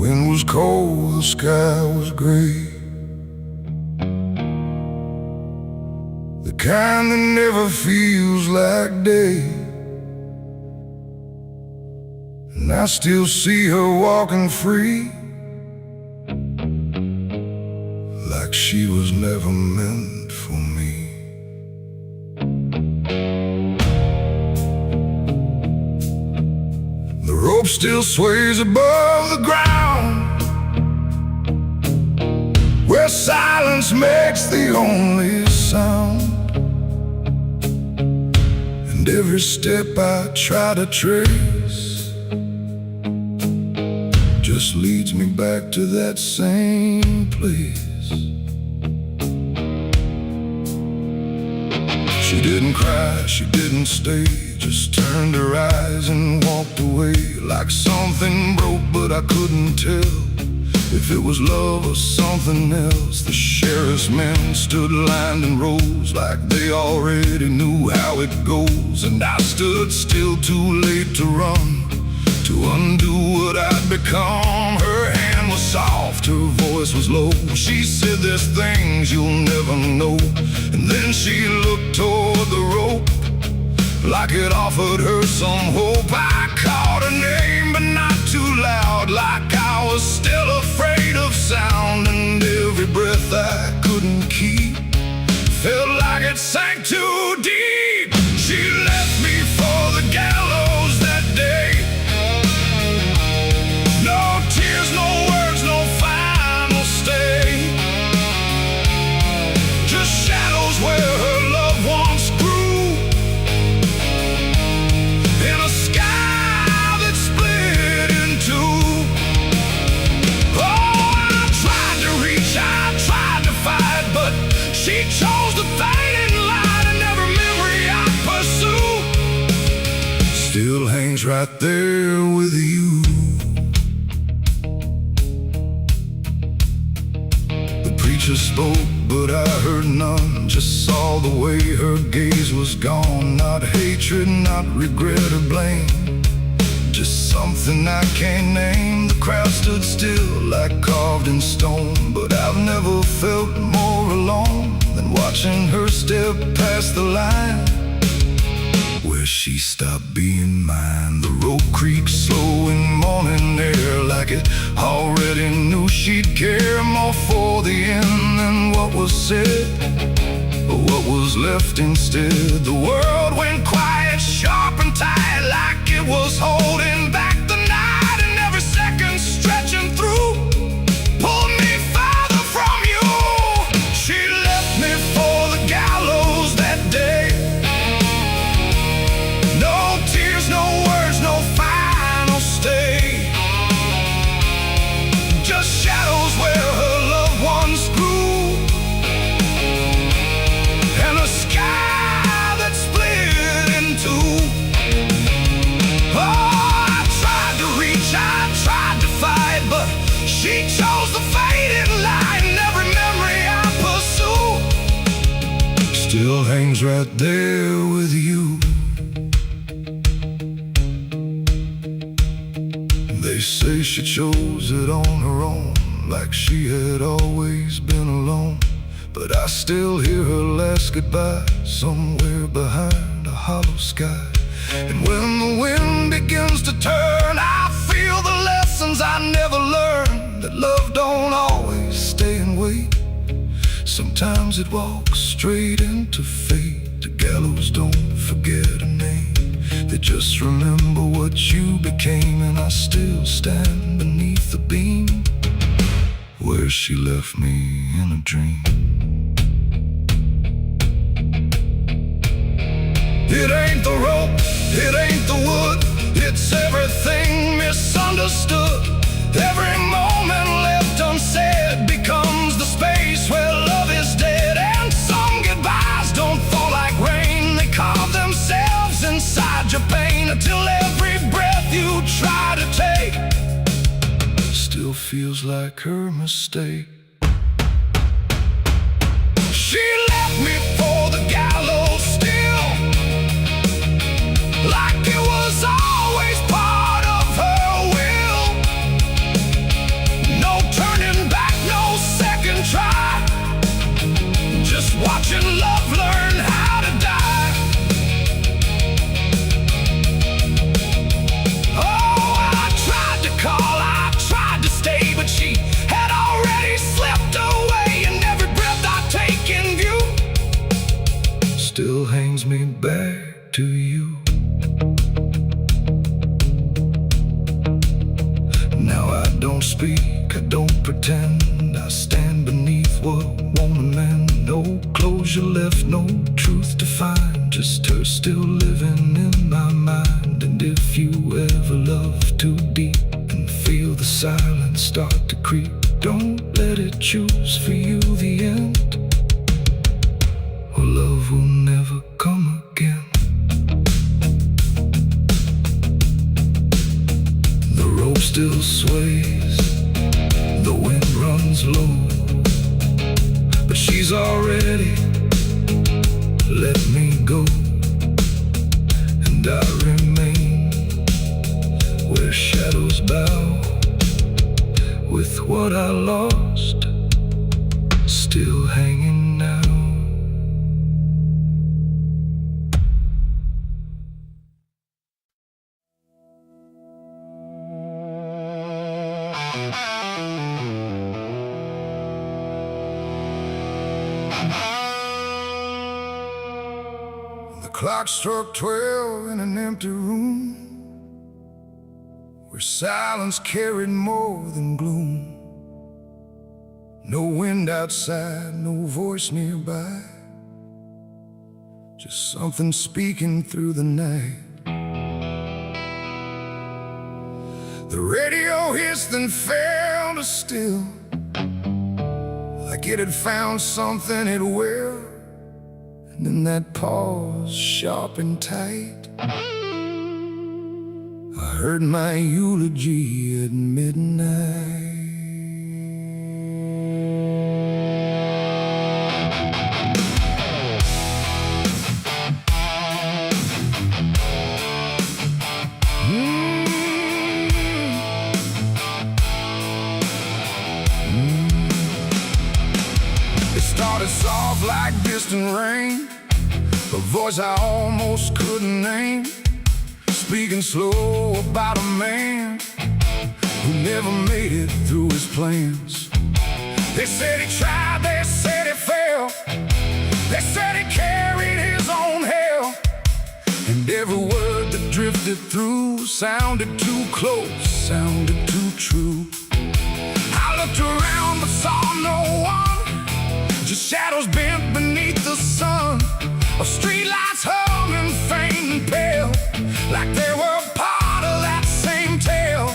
wind was cold, the sky was gray, the kind that never feels like day. And I still see her walking free, like she was never meant for me. The rope still sways above the ground, where silence makes the only sound. And every step I try to trace just leads me back to that same place. She didn't cry, she didn't stay, just turned her eyes and walked away. Like something broke, but I couldn't tell if it was love or something else. The sheriff's men stood lined in rows, like they already knew how it goes. And I stood still, too late to run, to undo what I'd become. Her hand was soft, her voice was low. She said, "There's things you'll never know." And then she looked toward the rope, like it offered her some hope. I called her name, but not too loud, like I was still afraid of sound. And every breath I couldn't keep felt like it sank too deep. She left me for the gallows that day. No tears, no words, no final stay, just shadows where her loved ones grew, in a sky that split in two. Oh, I tried to reach, I tried to fight, but she chose the fading light, and every memory I pursue still hangs right there with you. The preacher spoke, but I heard none, just saw the way her gaze was gone. Not hatred, not regret or blame, just something I can't name. The crowd stood still, like carved in stone, but I've never felt more alone than watching her step past the line where she stopped being mine. The rope creaks slow in morning air, like it already knew she'd care more for the end than what was said, or what was left instead. The world went quiet, sharp and tight, like it was holding back the night, and every second stretching through pulled me farther from you. She left me for the gallows that day. No tears, no words, no final stay, just shadows where her loved ones grew, and a sky that split in two. Oh, I tried to reach, I tried to fight, but she chose the fading light, and every memory I pursue still hangs right there with you. They say she chose it on her own, like she had always been alone. But I still hear her last goodbye somewhere behind a hollow sky. And when the wind begins to turn, I feel the lessons I never learned, that love don't always stay and wait. Sometimes it walks straight into fate. The gallows don't forget a name, they just remember what you became. And I still stand beneath the beam where she left me in a dream. It ain't the rope, it ain't the wood, it's everything misunderstood. Every moment left unsaid becomes the space where love is dead. And some goodbyes don't fall like rain, they carve themselves inside your pain, until every breath you try to take still feels like her mistake. She left me for the gallows still, like it was always part of her will. No turning back, no second try, just watching love learn how to die. Oh, I tried to call, I tried to stay, but she had already slipped away, and every breath I take in view still hangs me back to you. Now I don't speak, I don't pretend, I stand beneath what won't amend. No closure left, no truth to find, just her still living in my mind. And if you ever love too deep and feel the silence start to creep, don't let it choose for you the end, or love will never come again. The rope still sways, the wind runs low, but she's already let me go, and I remain where shadows bow, with what I lost still hanging now. The clock struck 12 in an empty room, where silence carried more than gloom. No wind outside, no voice nearby, just something speaking through the night. The radio hissed and fell to still, like it had found something it will. And in that pause, sharp and tight, I heard my eulogy at midnight. It started soft like distant rain, a voice I almost couldn't name, speaking slow about a man who never made it through his plans. They said he tried, they said he failed, they said he carried his own hell, and every word that drifted through sounded too close, sounded too true. I looked around but saw no one, just shadows bent beneath the sun, of streetlights humming faint and pale, like they were part of that same tale.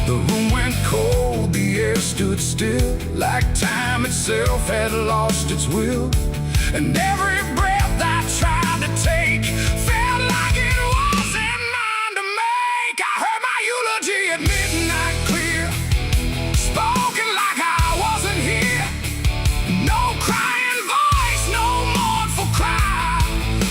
The room went cold, the air stood still, like time itself had lost its will. And every breath I tried to take felt like it wasn't mine to make. I heard my eulogy at midnight clear, spoken like I wasn't here. No crying voice, no mournful cry,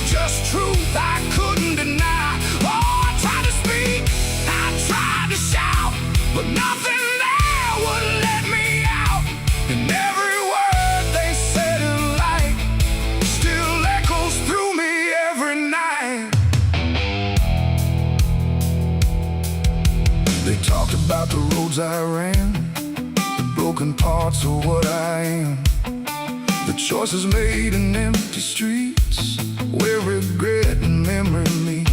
just truth I couldn't deny. Oh, I tried to speak, I tried to shout, but nothing there would let me out. And every word they said in light still echoes through me every night. They talked about the roads I ran, the broken parts of what I am, the choices made in empty streets where regret and memory meet.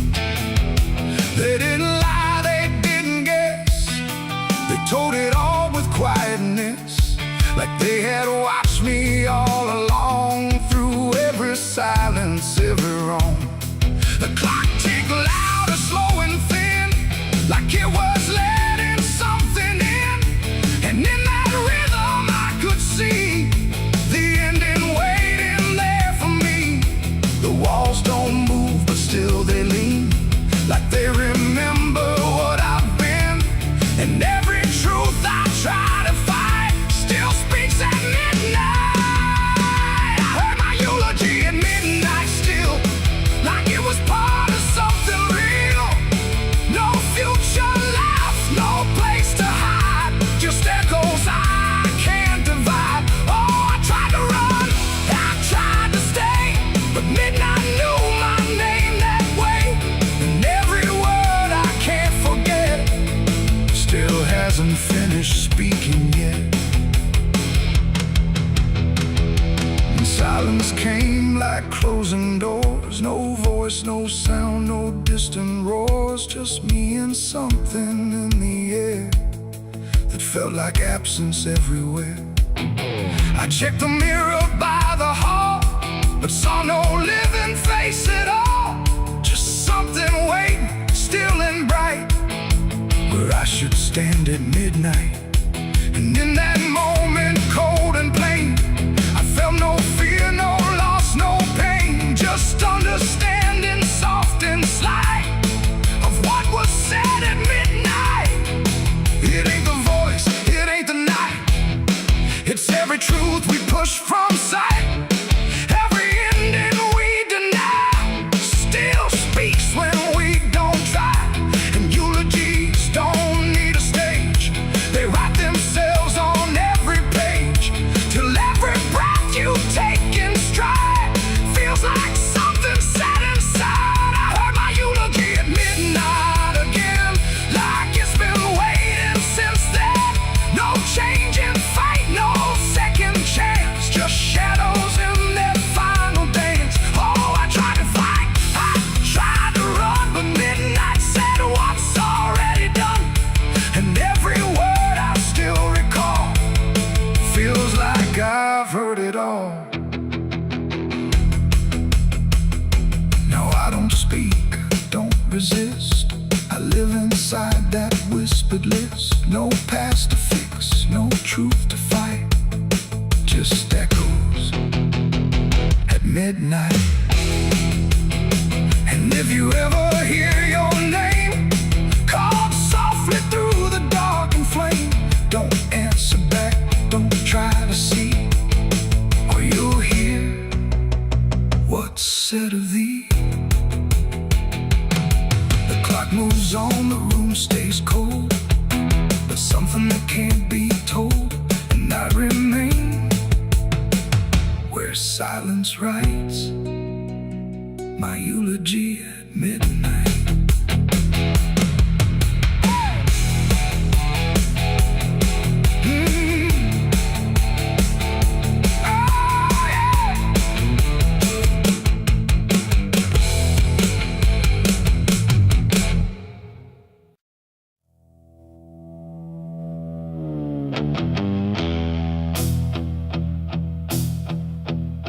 They didn't lie, they didn't guess, they told it all with quietness, like they had watched me all along, through every silence, every wrong. The clock ticked loud, slow and thin, like it was letting something in. And in that rhythm I could see the ending waiting there for me. The walls don't move, but still they lean, like they remember what I've been. And every truth I try to fight still speaks at midnight. Silence came like closing doors. No voice, no sound, no distant roars. Just me and something in the air that felt like absence everywhere. I checked the mirror by the hall, but saw no living face at all. Just something waiting, still and bright, where I should stand at midnight. And in that moment, cold and plain, I felt no fear, no loss, no pain. Just understanding, soft and slight, of what was said at midnight. It ain't the voice, it ain't the night, it's every truth we push from sight. Every ending we deny still speaks when we don't try. And eulogies don't need a stage, they write themselves on every page, till every breath you take in stride feels like something set inside. I heard my eulogy at midnight again, like it's been waiting since then. No change in fate, no second chance, just shadows in their final dance. Oh, I tried to fight, I tried to run, but midnight said what's already done. And every word I still recall feels like I've heard it all. Now I don't speak, don't resist, I live inside that whispered list. No past to fix, no truth to fight, just echoes at midnight. And if you ever hear your name called softly through the dark and flame, don't answer back, don't try to see, or you'll hear what's said of thee. The clock moves on, the room stays cold, but something that can't be told. And I remain where silence writes my eulogy at midnight.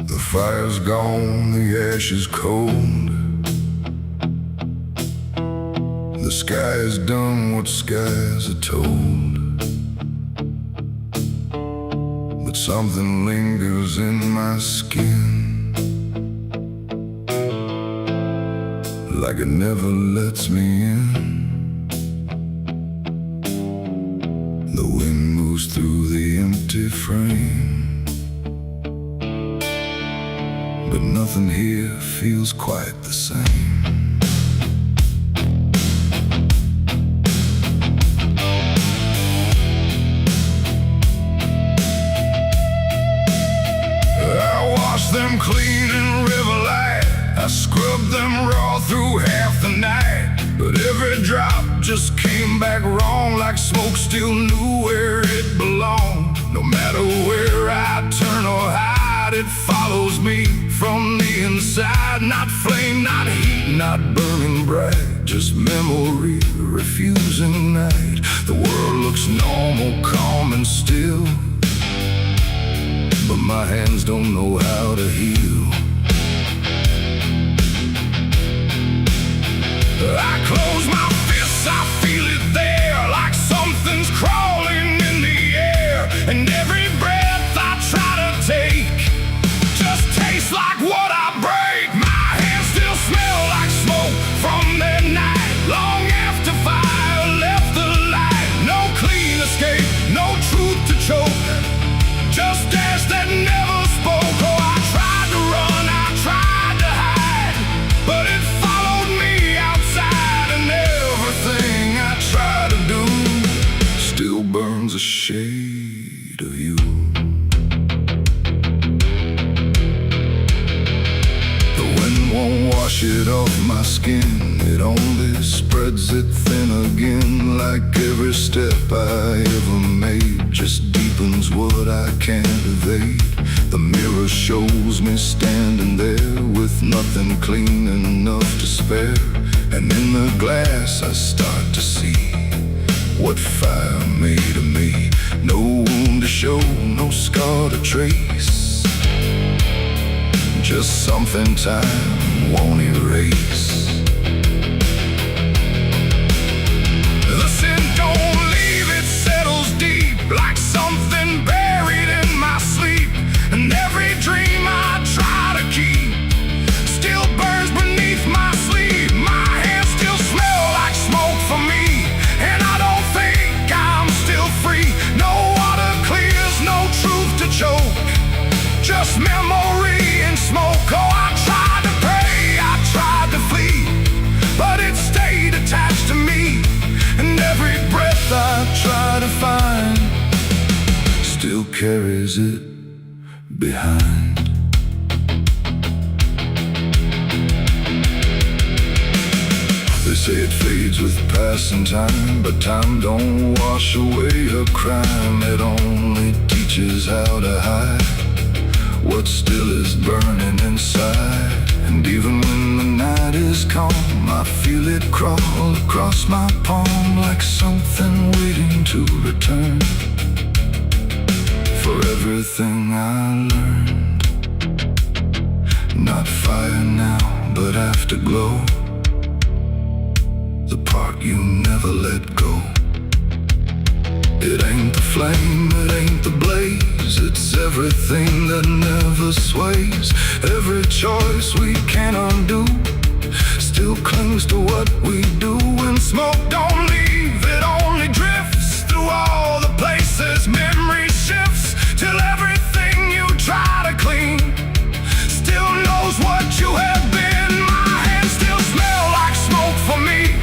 The fire's gone, the ash is cold, the sky has done what skies are told. But something lingers in my skin, like it never lets me in. The wind moves through the empty frame, but nothing here feels quite the same. I washed them clean in river light, I scrubbed them raw through half the night. But every drop just came back wrong, like smoke still knew where it belonged. No matter where I turn or hide, it follows me from the inside. Not flame, not heat, not burning bright, just memory refusing night. The world looks normal, calm and still, but my hands don't know how to heal. I close my fists, I feel it there, like something's crawling in the air. And every breath I try to take just tastes like what I break. My hands still smell like smoke from that night, long after fire left the light. No clean escape, no truth to choke, just ash that never spoke. Oh, I tried to run, I tried to hide, but it followed me outside. And everything I try to do still burns a shade of you. The wind won't wash it off my skin, it only spreads it thin again. Like every step I ever made just deepens what I can't evade. The mirror shows me standing there with nothing clean enough to spare. And in the glass I start to see what fire made of me. No wound to show, no scar to trace, just something time won't erase. The sin don't leave, it settles deep like something buried in my sleep. And every dream I try to keep still burns beneath my sleeve. My hands still smell like smoke for me, and I don't think I'm still free. No water clears, no truth to choke, just memory and smoke. Oh, I tried to pray, I tried to flee, but it stayed attached to me. And every breath I try to find still carries it behind. They say it fades with passing time, but time don't wash away a crime. It only teaches how to hide what still is burning inside. And even when the night is calm, I feel it crawl across my palm like something waiting to return for everything I learned. Not fire now, but afterglow, the part you never let go. It ain't the flame, it ain't the blaze, it's everything that never sways. Every choice we can't undo still clings to what we do. When smoke don't leave, it only drifts through all the places memory shifts, till everything you try to clean still knows what you have been. My hands still smell like smoke for me,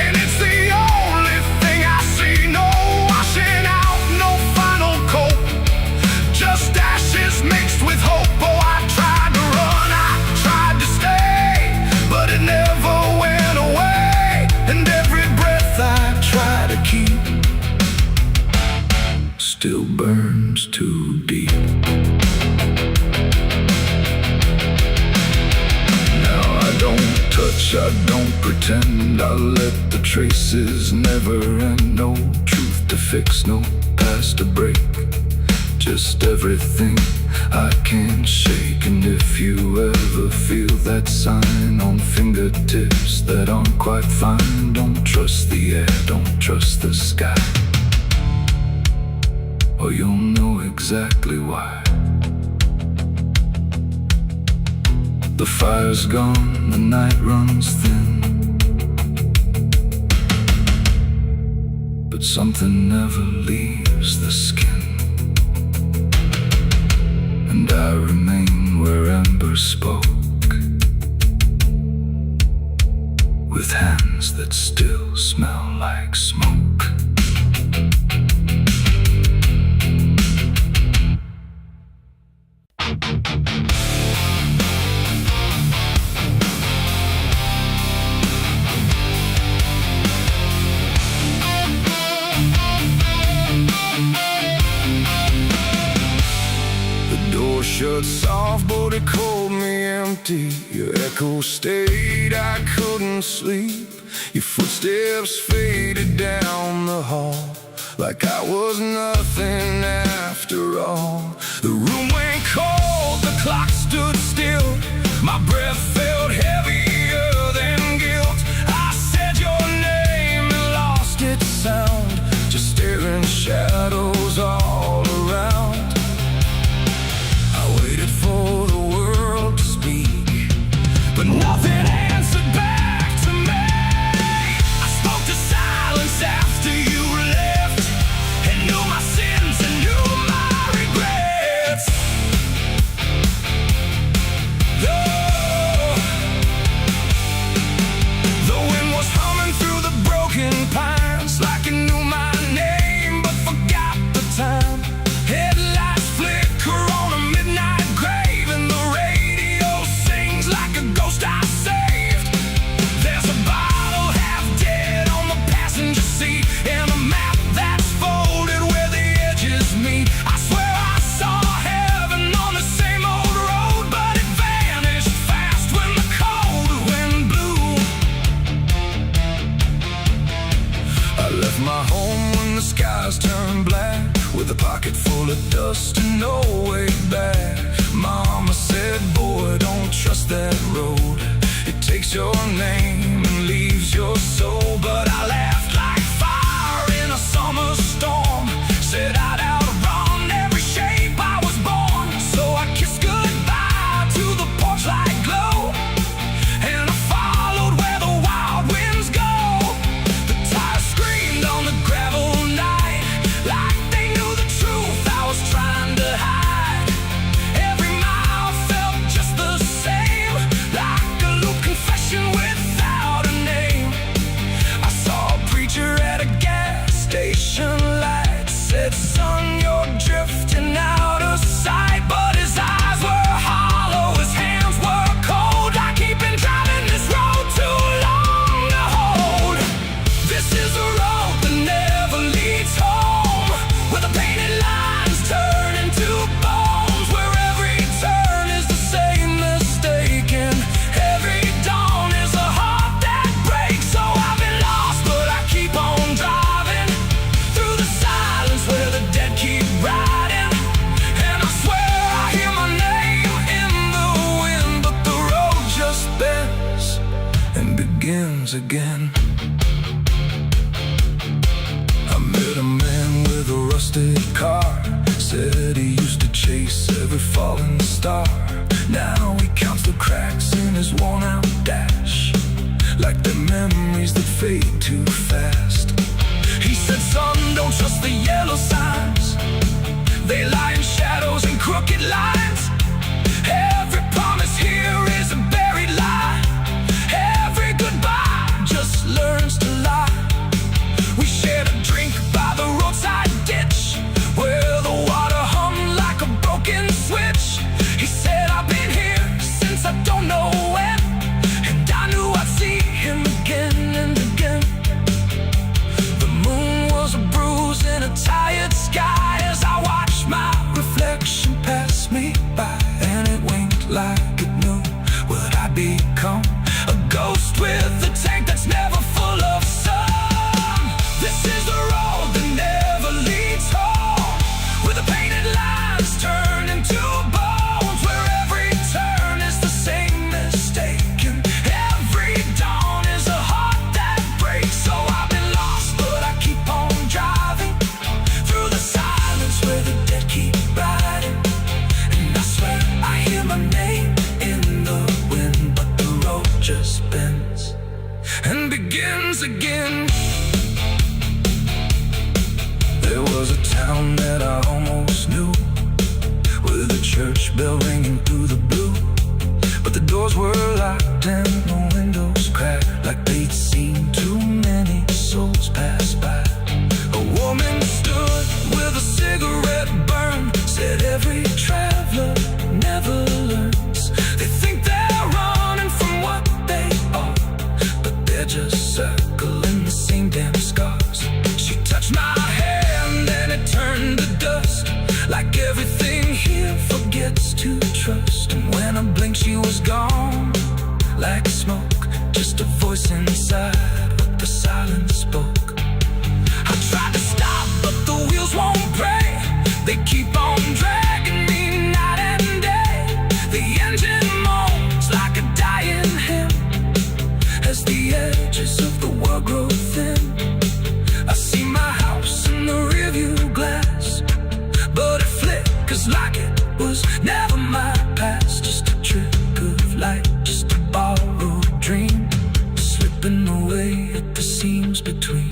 and it's the only thing I see. No washing out, no final coat, just ashes mixed with hope. Oh, I tried to run, I tried to stay, but it never went away. And every breath I try to keep still burns too deep. Now I don't touch, I don't pretend, I let the traces never end. No truth to fix, no past to break, just everything I can't shake. And if you ever feel that sign on fingertips that aren't quite fine, don't trust the air, don't trust the sky, or you'll know exactly why. The fire's gone, the night runs thin, but something never leaves the skin. And I remain where ember spoke, with hands that still smell like smoke. Shut soft, but it called me empty. Your echo stayed, I couldn't sleep. Your footsteps faded down the hall like I was nothing after all. The room went cold, the clock stood still. My breath felt heavier than guilt. I said your name and lost its sound, just staring shadows all around. For the world to speak, but nothing answered back to me. I spoke to silence after you left, and knew my sins and knew dust and no way back. Mama said, boy, don't trust that road. It takes your name and leaves your soul. But I laughed like fire in a summer storm. Said I'd outrun every shape I was born. So I kissed goodbye to the porch light glow, and I followed where the wild winds go. The tires screamed on the gravel night, like they knew the truth I was trying to hide. Every mile felt just the same, like a loop confession without a name. I saw a preacher at a gas station light. Said, son, you're drifting out of sight. But his eyes were hollow, his hands were cold, like he'd been driving this road too long to hold. This is a road that never leads home, where the painted lines turn into bones, where every turn is the same mistake, and every dawn is a heart that breaks. So I've been lost, but I keep on driving through the silence where the dead keep riding. And I swear I hear my name in the wind, but the road just bends and begins again. I met a man with a rusted car. Said he used to chase every falling star. Now he counts the cracks in his worn-out dash, like the memories that fade too fast. He said, son, don't trust the yellow signs. They lie in shadows and crooked lines. Every promise here is a buried lie. Every goodbye just learns to lie. We shared a drink by the roadside ditch, where the water hummed like a broken switch. He said, I've been here since I don't know when, and I knew I'd see him again and again. The moon was a bruise in a tired sky as I watched my reflection pass me by, and it winked like it knew what I'd become, a ghost with a tank that's never full of sun. This is the road that never leads home, where the painted lines turn into bones, where every turn is the same mistake, and every dawn is a heart that breaks. So I've been lost, but I keep on driving through the silence where the dead keep riding. And I swear I hear my name in the wind, but the road just bends and begins again. There was a town that I almost knew, with a church bell ringing through the blue, but the doors were locked and the windows cracked, like they'd seen too many souls pass by. A woman stood with a cigarette burn, said every traveler never learns. They think they're running from what they are, but they're just circling the same damn scars. She touched my hand and it turned to dust, like everything here forgets to trust. And when I blinked she was gone, like smoke, just a voice inside, but the silence spoke. I tried to stop, but the wheels won't break. They keep on dragging me night and day. The engine moans like a dying hymn, as the edges of the world grow thin. I see my house in the rearview glass, but it flickers like it was never my past. Just a trick of light, just a borrowed dream, slipping away at the seams between.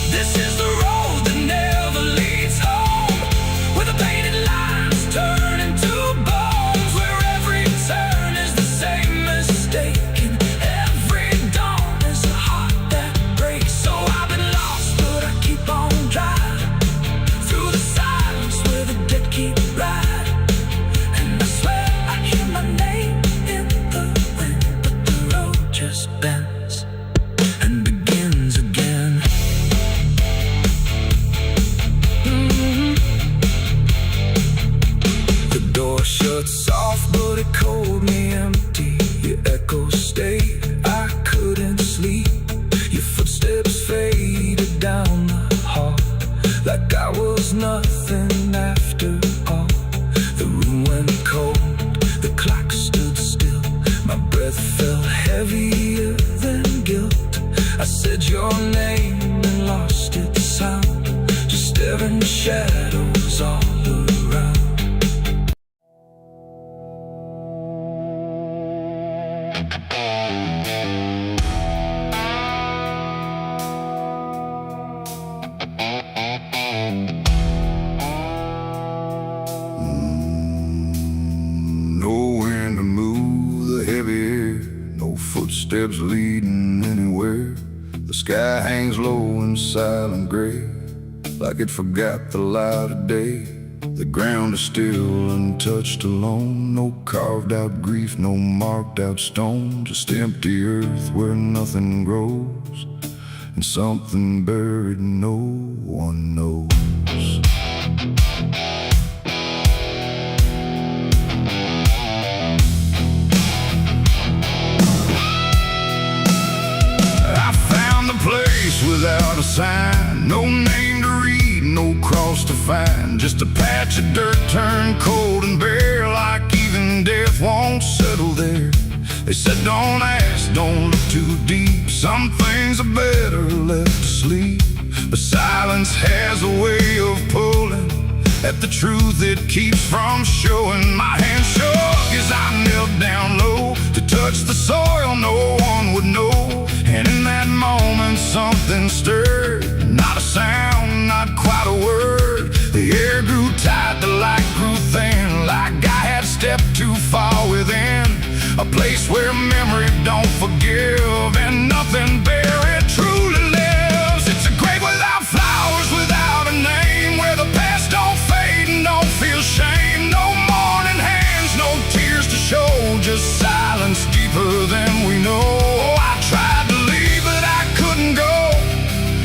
This is the road that never leads home, where the painted lines turn into bones, where every turn is the same mistake, and every dawn is a heart that breaks. So I've been lost, but I keep on driving through the silence where the dead keep riding. And I swear I hear my name in the steps leading anywhere. The sky hangs low in silent gray, like it forgot the light of day. The ground is still untouched alone, no carved out grief, no marked out stone, just empty earth where nothing grows, and something buried no one knows. I found the place without a sign, no name to read, no cross to find, just a patch of dirt turned cold and bare, like even death won't settle there. They said don't ask, don't look too deep, some things are better left to sleep. But silence has a way of pulling at the truth it keeps from showing. My hand shook as I knelt down low to touch the soil no one would know. And in that moment something stirred, not a sound, not quite a word. The air grew tight, the light grew thin, like I had stepped too far within a place where memory don't forgive and nothing buried truly lives. It's a grave without flowers, without a name, where the past don't fade and don't feel shame. No mourning hands, no tears to show, just silence deeper than we know. I tried to leave but I couldn't go.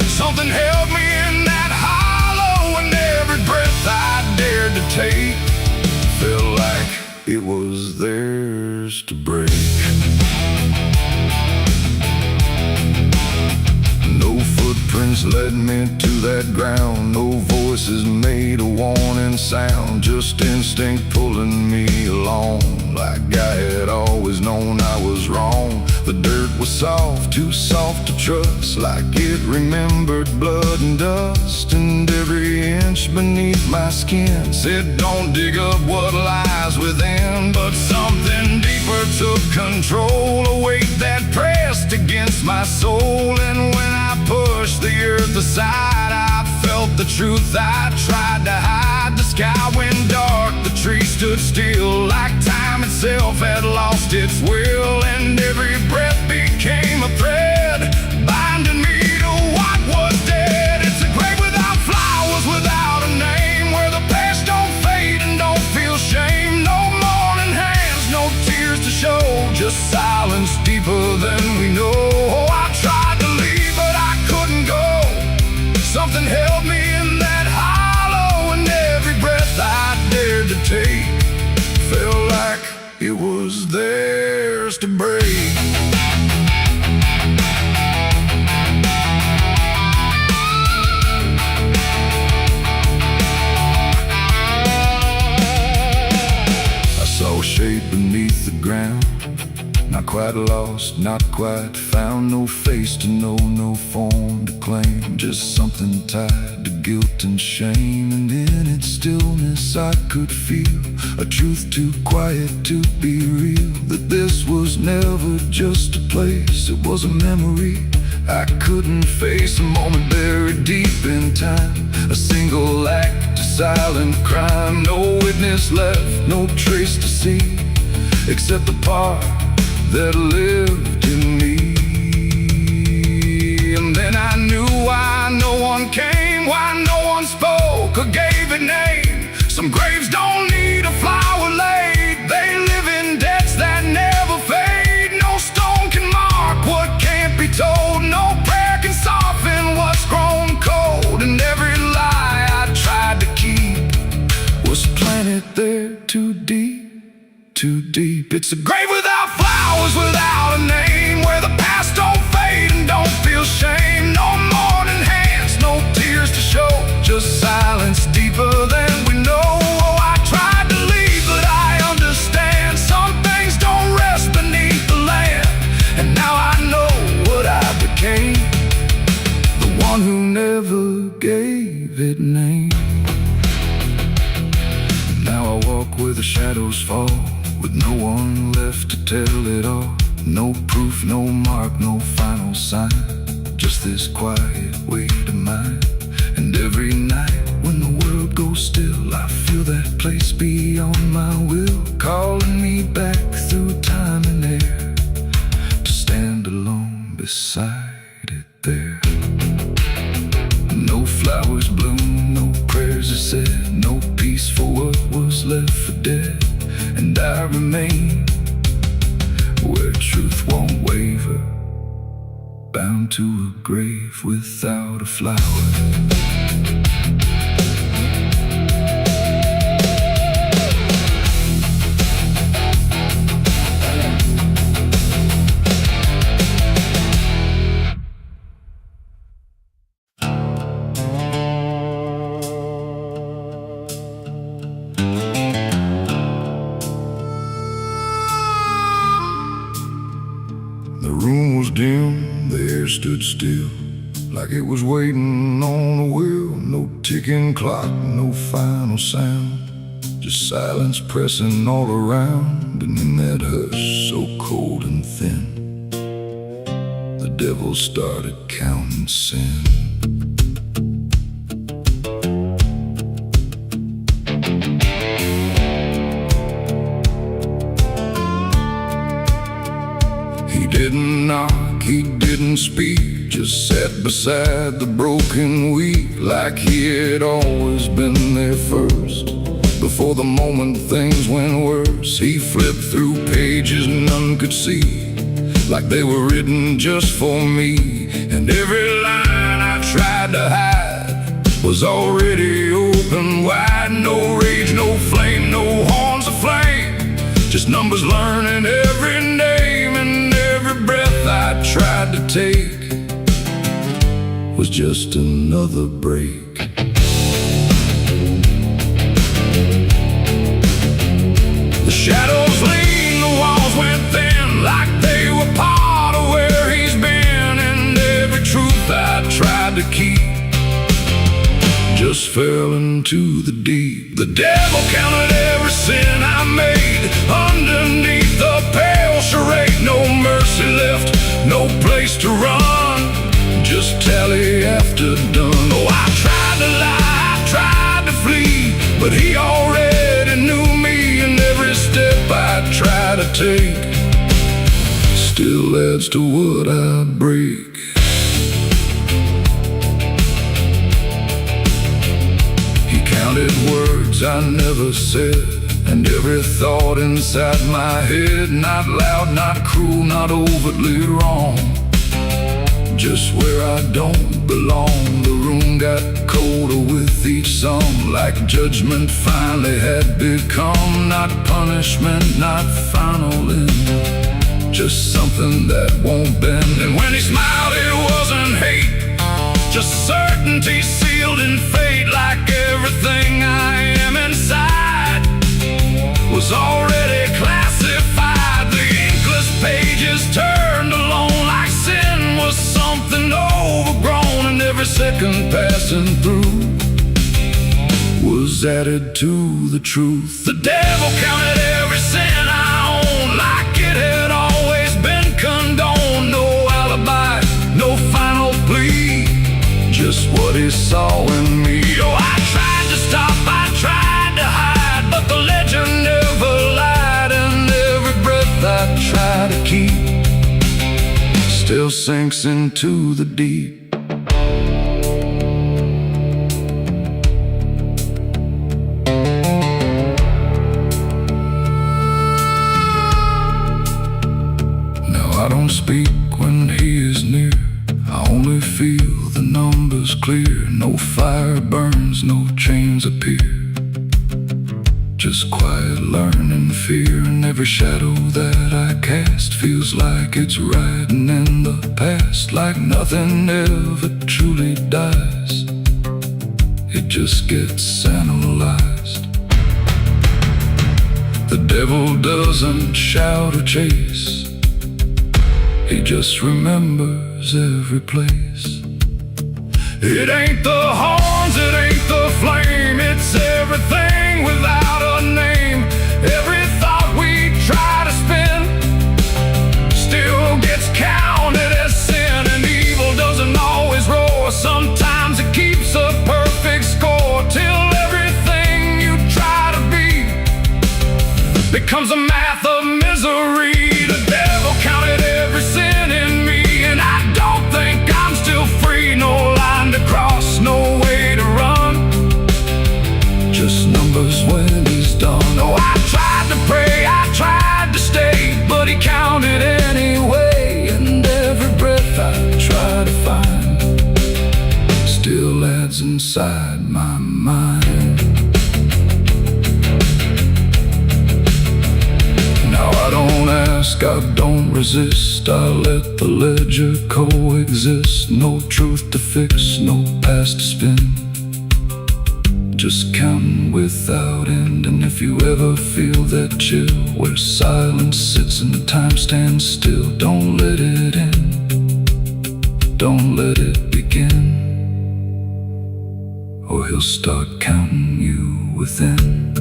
Something held me in that hollow, and every breath I dared to take felt like it was theirs to break. No footprints led me to that ground, no voices made a warning sound, just instinct pulling me along, like I had always known I was wrong. The dirt was soft, too soft to trust, like it remembered blood and dust, and every inch beneath my skin said don't dig up what lies within. But something deeper took control, a weight that pressed against my soul, and when I pushed the earth aside I felt the truth I tried to hide. The sky went dark, the trees stood still, like time itself had lost its will, and every breath became a thread binding me to what was dead. It's a grave without flowers, without a name, where the past don't fade and don't feel shame. No mourning hands, no tears to show, just silence deeper than we know. I tried to leave but I couldn't go. Something held me in that hollow, and every breath I dared to take felt like it was theirs to break. Shape beneath the ground, not quite lost, not quite found, no face to know, no form to claim, just something tied to guilt and shame. And in its stillness I could feel a truth too quiet to be real, that this was never just a place, it was a memory I couldn't face, a moment buried deep in time, a single act, a silent crime, no witness left, no trace to see, except the part that lived in me. And then I knew why no one came, why no one spoke or gave it name. Some graves don't need a flower laid, they live in debts that never fade. No stone can mark what can't be told, no prayer can soften what's grown cold, and every lie I tried to keep was planted there too deep, too deep. It's a grave without flowers, without a name, where the past don't fade and don't feel shame. No mourning hands, no tears to show, just silence deeper than we know. I tried to leave but I understand, some things don't rest beneath the land, and now I know what I became, the one who never gave it name. Now I walk where the shadows fall, with no one left to tell it all. No proof, no mark, no final sign, just this quiet weight of mine. And every night when the world goes still, I feel that place beyond my will, calling me back through time and air, to stand beside it there. No flowers bloom, no prayers are said, no peace for what was left for dead. And I remain where truth won't waver, bound to a grave without a flower. The room was dim, the air stood still, like it was waiting on a wheel. No ticking clock, no final sound, just silence pressing all around. And in that hush so cold and thin, the devil started counting sin. He didn't knock, he didn't speak, just sat beside the broken wheat, like he had always been there first. Before the moment things went worse, he flipped through pages none could see, like they were written just for me. And every line I tried to hide was already open wide. No rage, no flame, no horns of flame, just numbers learning every name. And every breath I tried to take was just another break. The shadows lean, the walls went thin, like they were part of where he's been. And every truth I tried to keep just fell into the deep. The devil counted every sin I made underneath the pale charade. No mercy left, no place to run, just tally after done. Oh, I tried to lie, I tried to flee, but he already knew me. And every step I try to take still adds to what I break. He counted words I never said, and every thought inside my head, not loud, not cruel, not overtly wrong, just where I don't belong. The room got colder with each song, like judgment finally had become not punishment, not final end, just something that won't bend. And when he smiled it wasn't hate, just certainty sealed in fate, like everything I am inside was already classified. The inkless pages turned alone, like sin was something overgrown. And every second passing through was added to the truth. The devil counted every sin I owned, like it had always been condoned. No alibi, no final plea, just what he saw in me. Oh, I tried to stop, I tried to hide, but the legend never lied. And every breath I try to keep still sinks into the deep. Now I don't speak when he is near, I only feel the numbers clear. No fire burns, no chains appear, just quiet learning fear. And every shadow that I cast feels like it's riding in the past, like nothing ever truly dies, it just gets analyzed. The devil doesn't shout or chase, he just remembers every place. It ain't the horns, it ain't the flame, it's everything without a name. Every thought we try to spin still gets counted as sin. And evil doesn't always roar, sometimes it keeps a perfect score, till everything you try to be becomes a math of misery. The devil counted every sin in me, and I remembers when he's done. Oh, I tried to pray, I tried to stay, but he counted anyway. And every breath I try to find still adds inside my mind. Now I don't ask, I don't resist, I let the ledger coexist. No truth to fix, no past to spin, just counting without end. And if you ever feel that chill where silence sits and time stands still, don't let it end, don't let it begin, or he'll start counting you within.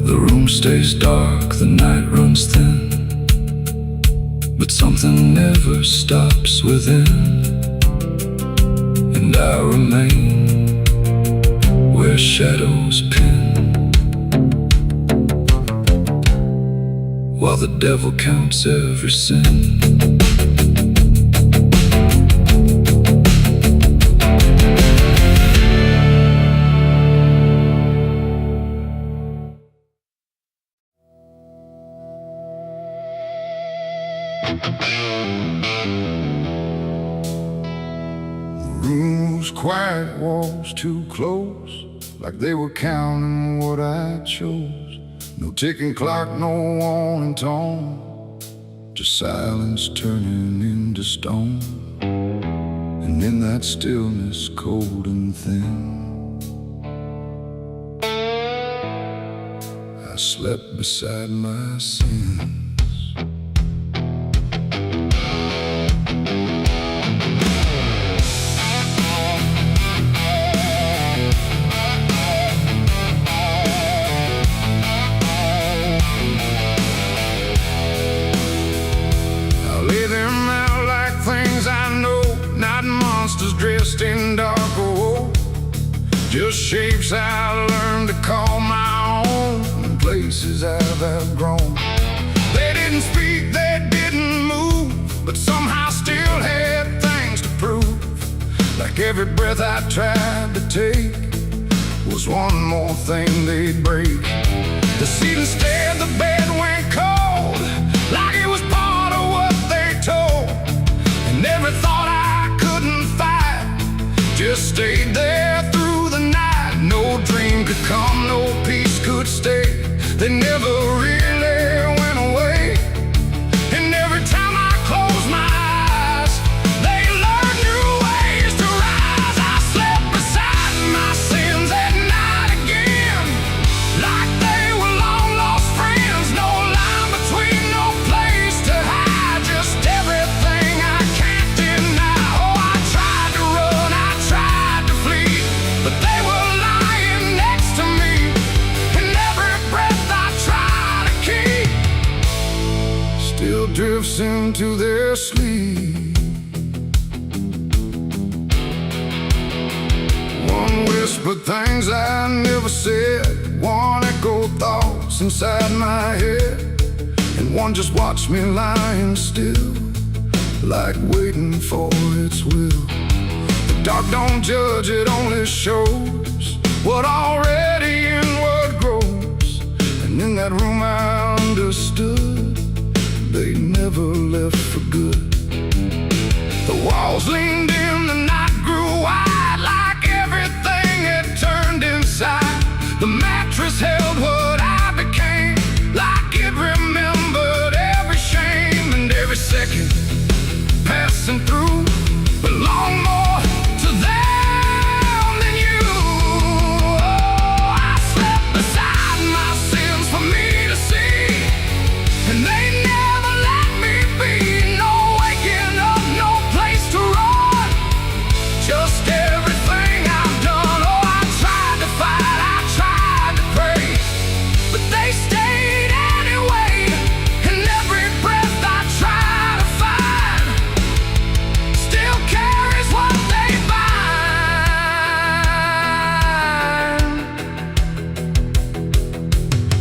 The room stays dark, the night runs thin, but something never stops within. And I remain where shadows pin, while the devil counts every sin. Rooms quiet, walls too close, like they were counting what I chose. No ticking clock, no warning tone, just silence turning into stone. And in that stillness, cold and thin, I slept beside my sins. Dressed in dark gold, just shapes I learned to call my own, and places I've outgrown. They didn't speak, they didn't move, but somehow still had things to prove. Like every breath I tried to take was one more thing they'd break. The seat instead, the bed went cold, like it was part of what they told. And every thought I couldn't fight just stayed there through the night. No dream could come, no peace could stay. They never really went away. And every time I close my eyes, they learn new ways to rise. I slept beside my sins at night again, like they were long lost friends. No line between, no place to hide, just everything I can't deny. Oh, I tried to run, I tried to flee, but they were lying next to me. And every breath I try to keep still drifts into their sleep. One whispered things I never said, one echoed thoughts inside my head, and one just watched me lying still, like waiting for its will. The dark don't judge, it only shows what already inward grows. And in that room I understood they never left for good. The walls leaned in, the night grew wide, like everything had turned inside. The mattress held what I became, like it remembered every shame. And every second passing through belonged more to them than you. Oh, I slept beside my sins for me to see, and they never let me be. No waking up, no place to run, just everything I've done. Oh, I tried to fight, I tried to pray, but they stayed anyway. And every breath I try to find still carries what they find.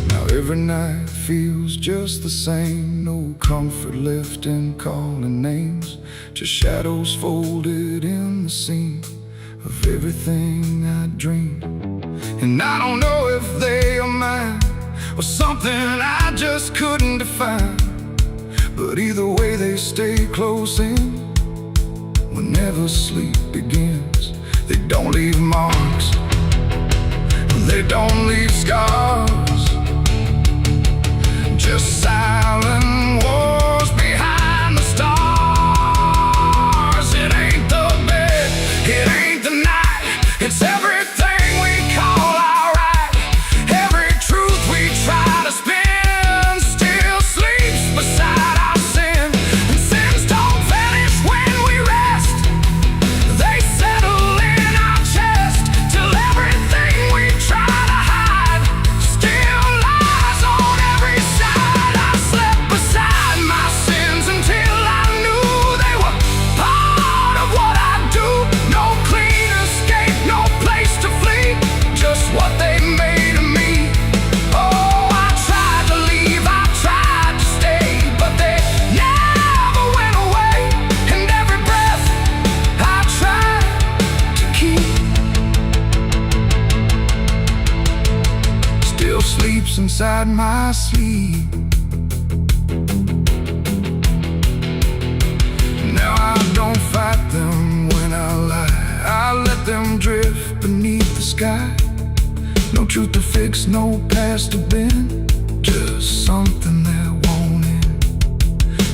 Now every night feels just the same, no comfort left in calling names, just shadows folded in the seam. of everything I dream. And I don't know if they are mine or something I just couldn't define, but either way they stay close in. Whenever sleep begins, they don't leave marks, they don't leave scars, just silent wars behind the stars. It ain't the bed, it ain't the night, it's everything we call our right. Every truth we try to spin still sleeps beside our sin. And sins don't vanish when we rest, they settle in our chest till everything we try to hide still lies on every side. I slept beside my sins until I knew they were part of what I do. No clean escape, no place to flee, just what they made of me. Oh, I tried to leave, I tried to stay, but they never went away. And every breath I tried to keep still sleeps inside my sleep. Now I don't fight them when I lie, I let them drift beneath the sky. No truth to fix, no past to bend, just something that won't end.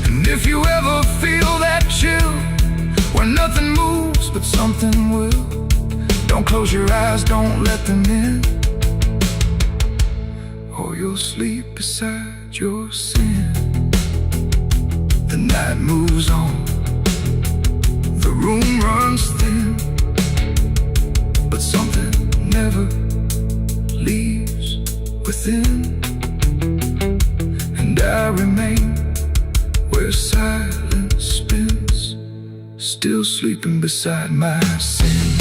And if you ever feel that chill, where nothing moves but something will, don't close your eyes, don't let them in, or you'll sleep beside your sin. The night moves on, the room runs thin, but something never leaves within. And I remain where silence spins, still sleeping beside my sins.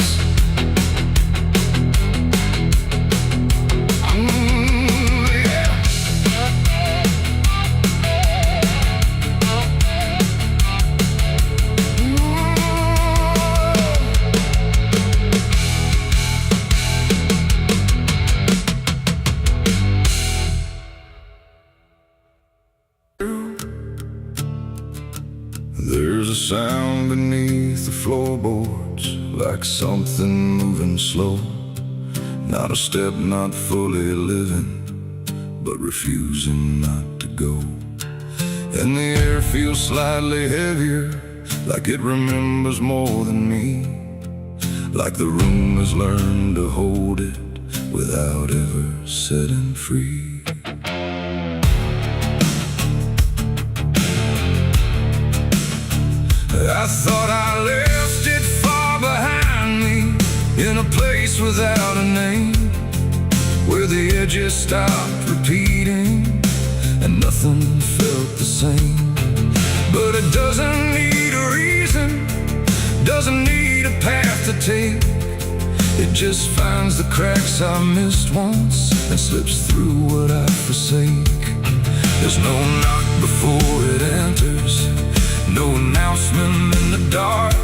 There's a sound beneath the floorboards, like something moving slow. Not a step, not fully living, but refusing not to go. And the air feels slightly heavier, like it remembers more than me, like the room has learned to hold it without ever setting free. I thought I left it far behind me, in a place without a name, where the edges stopped repeating and nothing felt the same. But it doesn't need a reason, doesn't need a path to take. It just finds the cracks I missed once and slips through what I forsake. There's no knock before it enters, no announcement in the dark,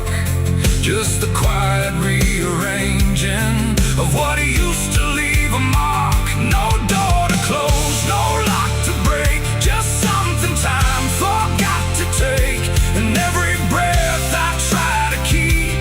just the quiet rearranging of what used to leave a mark. No door to close, no lock to break, just something time forgot to take. And every breath I try to keep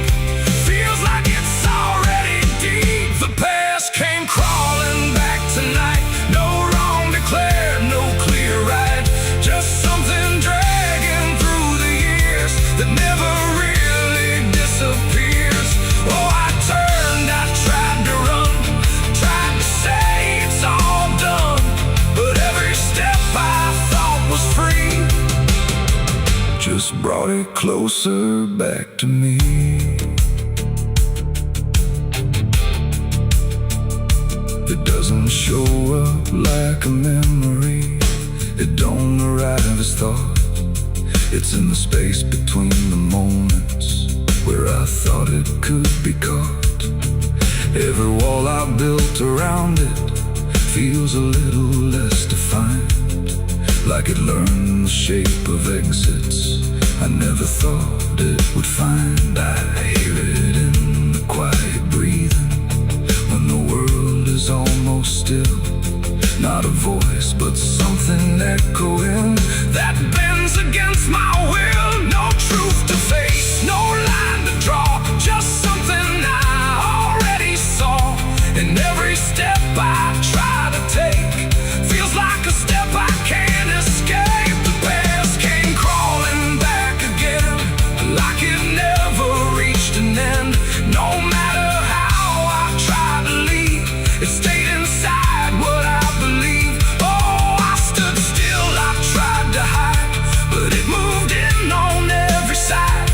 feels like it's already deep. The past came crawling back tonight, no wrong declared, no clear right, just something dragging through the years that never really disappears. Oh, I turned, I tried to run, tried to say it's all done, but every step I thought was free just brought it closer back to me. It doesn't show up like a memory, it don't arrive as thought. It's in the space between the moments where I thought it could be caught. Every wall I built around it feels a little less defined, like it learned the shape of exits I never thought it would find. I hear it in the quiet echoing that bends against my will. No truth to face, no line to draw, just something I already saw. And every step I try to take feels like a step I can't escape. The past came crawling back again, like it never reached an end. No matter how I tried to leave, it stayed inside what I believe. Oh, I stood still, I tried to hide, but it moved in on every side.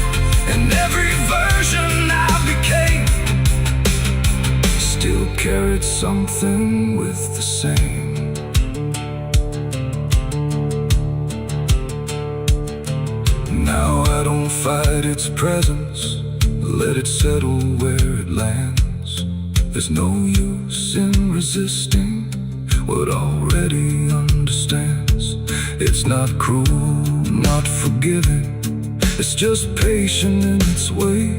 And every version I became still carried something with the same. Now I don't fight its presence, let it settle where it lands. There's no use in resisting what already understands. It's not cruel, not forgiving, it's just patient in its way.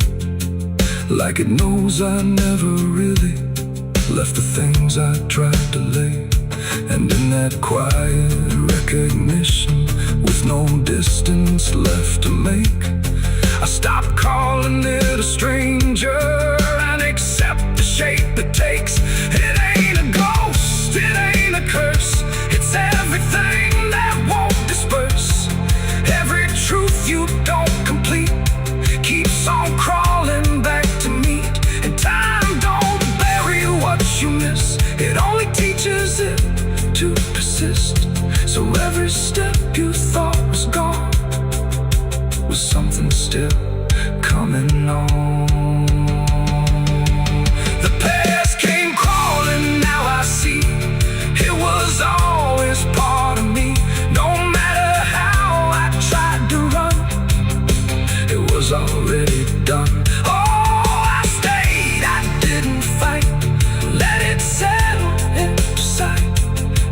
Like it knows I never really left the things I tried to lay. And in that quiet recognition, with no distance left to make, I stopped calling it a stranger and accept the shape it takes. It ain't a ghost, it ain't a curse, it's everything that won't disperse. Every truth you don't complete keeps on crawling back to meet. And time don't bury what you miss, it only teaches it to persist. So every step you thought was gone was something still coming on. The past came crawling, now I see it was always part of me. No matter how I tried to run, it was already done. Oh, I stayed, I didn't fight, let it settle into sight.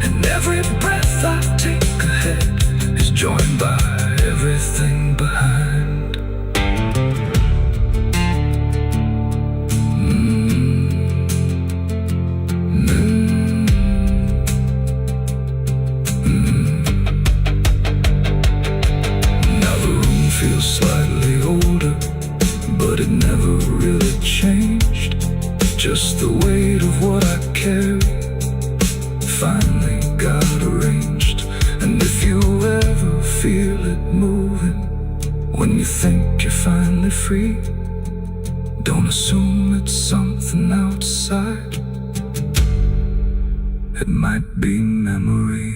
And every breath I take ahead is joined by everything behind. Now the room feels slightly older, but it never really changed. Just the weight of what I carry finally got arranged. And if you ever feel it moving, when you think you're finally free, don't assume it's something outside. It might be memory.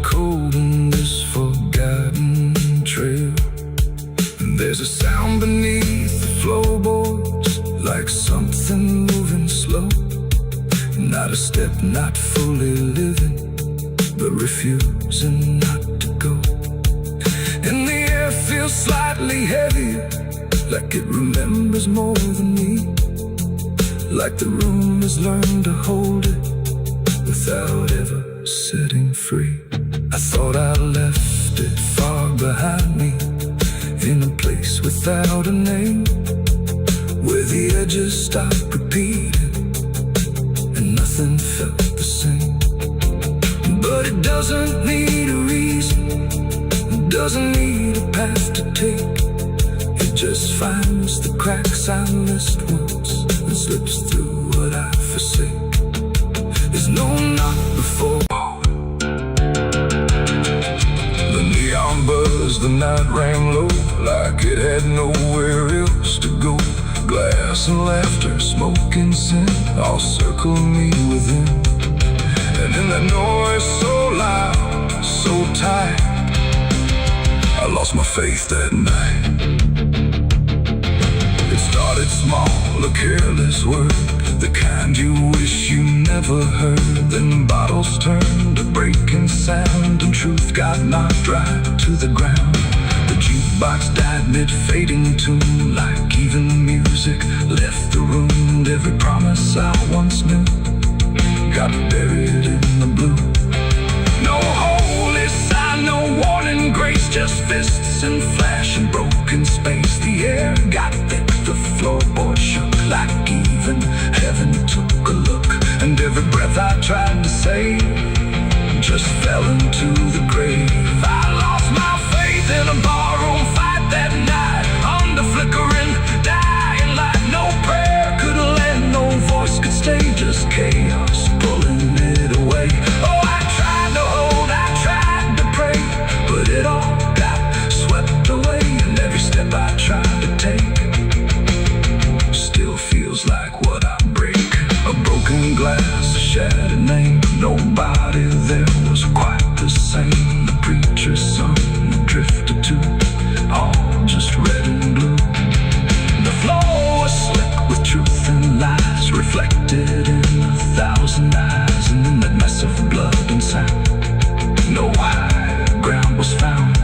Cold in this forgotten trail, and there's a sound beneath the floorboards, like something moving slow. Not a step, not fully living, but refusing not to go. And the air feels slightly heavier, like it remembers more than me, like the room has learned to hold it without ever setting free. I thought I left it far behind me, in a place without a name, where the edges stopped repeating and nothing felt the same. But it doesn't need a reason, it doesn't need a path to take. It just finds the cracks I missed once and slips through what I forsake. There's no knock before the neon buzz, the night rang low, like it had nowhere else to go. Glass and laughter, smoke and sin all circle me within. And in that noise so loud, so tight, I lost my faith that night. It started small, a careless word, the kind you wish you never heard. Then bottles turned to breaking sound, and truth got knocked right to the ground. The jukebox died mid-fading tune, like even music left the room. And every promise I once knew got buried in the blue. No holy sign, no warning grace, just fists and flash and broken space. The air got thick, the floorboard shook, like even heaven took a look. And every breath I tried to save just fell into the grave. I lost my faith in a barroom fight that night, under flickering, dying light. No prayer could land, no voice could stay, just chaos pulling it away. Oh, I tried to hold, I tried to pray, but it all got swept away. And every step I tried to take still feels like what I break. A broken glass, a shattered name, nobody there was quite the same. The preacher's son drifted too, all just red and blue. The floor was slick with truth and lies, reflected in 1,000 eyes. And in that mess of blood and sound, no high ground was found.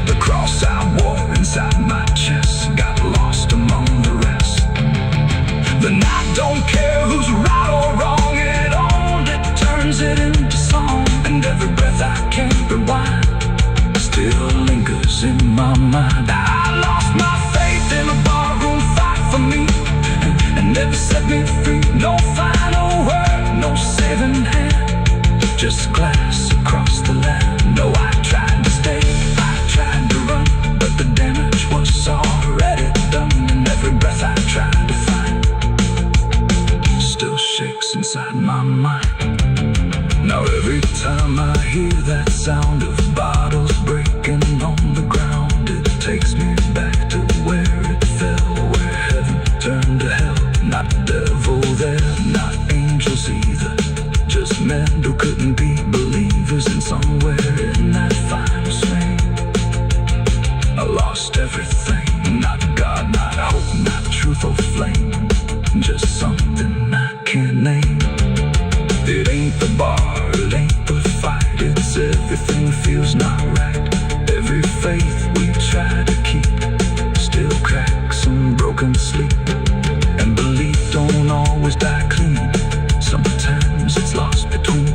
The cross I wore inside my chest got lost among the rest. Then I don't care who's right or wrong, it only turns it into song. And every breath I can't rewind still lingers in my mind. I lost my faith in a barroom fight for me, and never set me free. No final word, no saving hand, just glass across the land. No, I tried to stay, I tried to run, but the damage was already done. And every breath I tried to find still shakes inside my mind. Now every time I hear that sound of bottles breaking on the ground, it takes me back to where it fell, where heaven turned to hell. Not devil there, not angels either, just men who couldn't be believers. And somewhere in that final swing, I lost everything. Not God, not hope, not truth or flame, just something I can't name. It ain't the bar, it ain't the fight, it's everything feels not right. Every faith we try to keep still cracks and broken sleep. And belief don't always die clean, sometimes it's lost between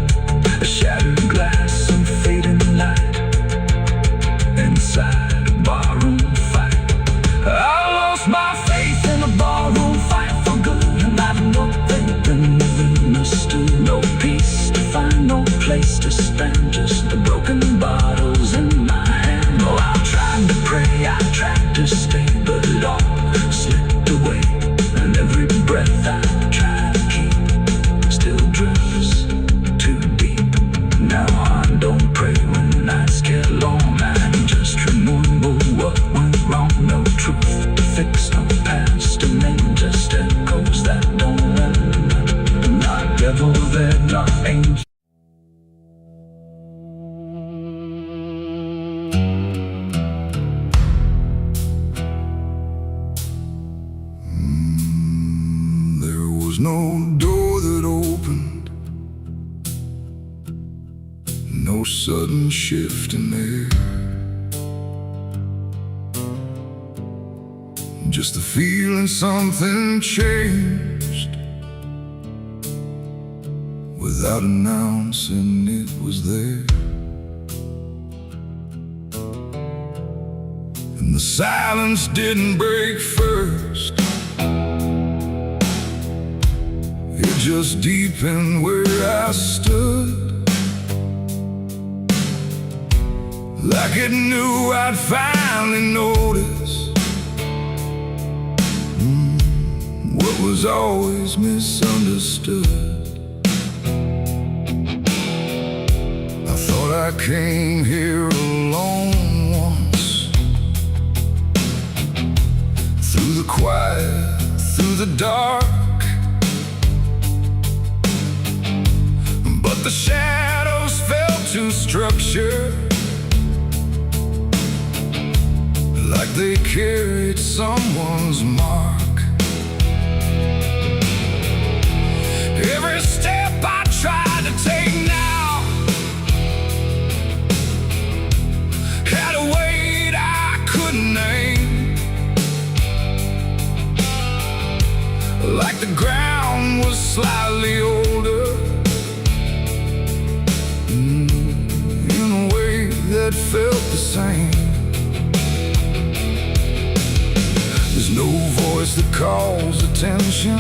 a shattered glass and fading light inside a barroom fight. I lost my faith in a barroom fight for good, and I've nothing been misunderstood. No peace to find, no place to stand, just the broken bottles in my hand. Oh, I tried to pray, I tried to stay, but it all slipped away. And every breath I try to keep still drifts too deep. Now I don't pray when nights get long, I just remember what went wrong. No truth to fix, no past, and then just echoes that don't end. Not devil there, not angel. There was no door that opened, no sudden shift in there, just the feeling something changed without announcing it was there. And the silence didn't break first, it just deepened where I stood, like it knew I'd finally noticed what was always misunderstood. I thought I came here alone once, through the quiet through the dark, but the shadows fell to structure, like they carried someone's mark. Every step I tried to take now had a weight I couldn't name, like the ground was slightly older, in a way that felt the same. There's no voice that calls attention,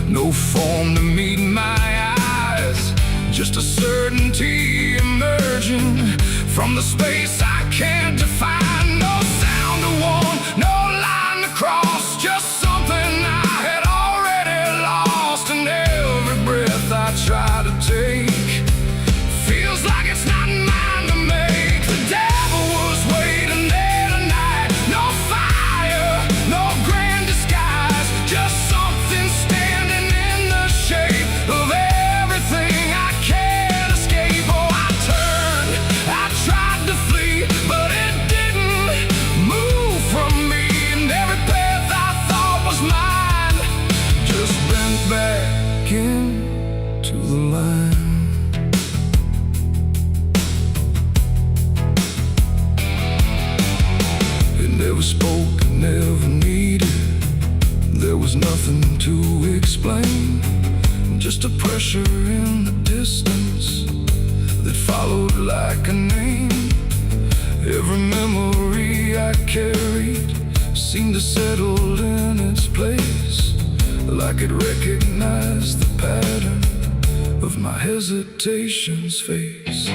no form to meet my eyes, just a certainty emerging from the space I can't define. No sound to warn, no line to cross, just something I had already lost. And every breath I try to take feels like it's not mine to make. The devil was waiting there tonight. No fire, no grand disguise, just something standing in the shape of everything I can't escape. Oh, I turned, I tried to flee, but it didn't move from me. And every path I thought was mine just bent back into the line. Never spoke, never needed. There was nothing to explain, just a pressure in the distance that followed like a name. Every memory I carried seemed to settle in its place, like it recognized the pattern of my hesitation's face.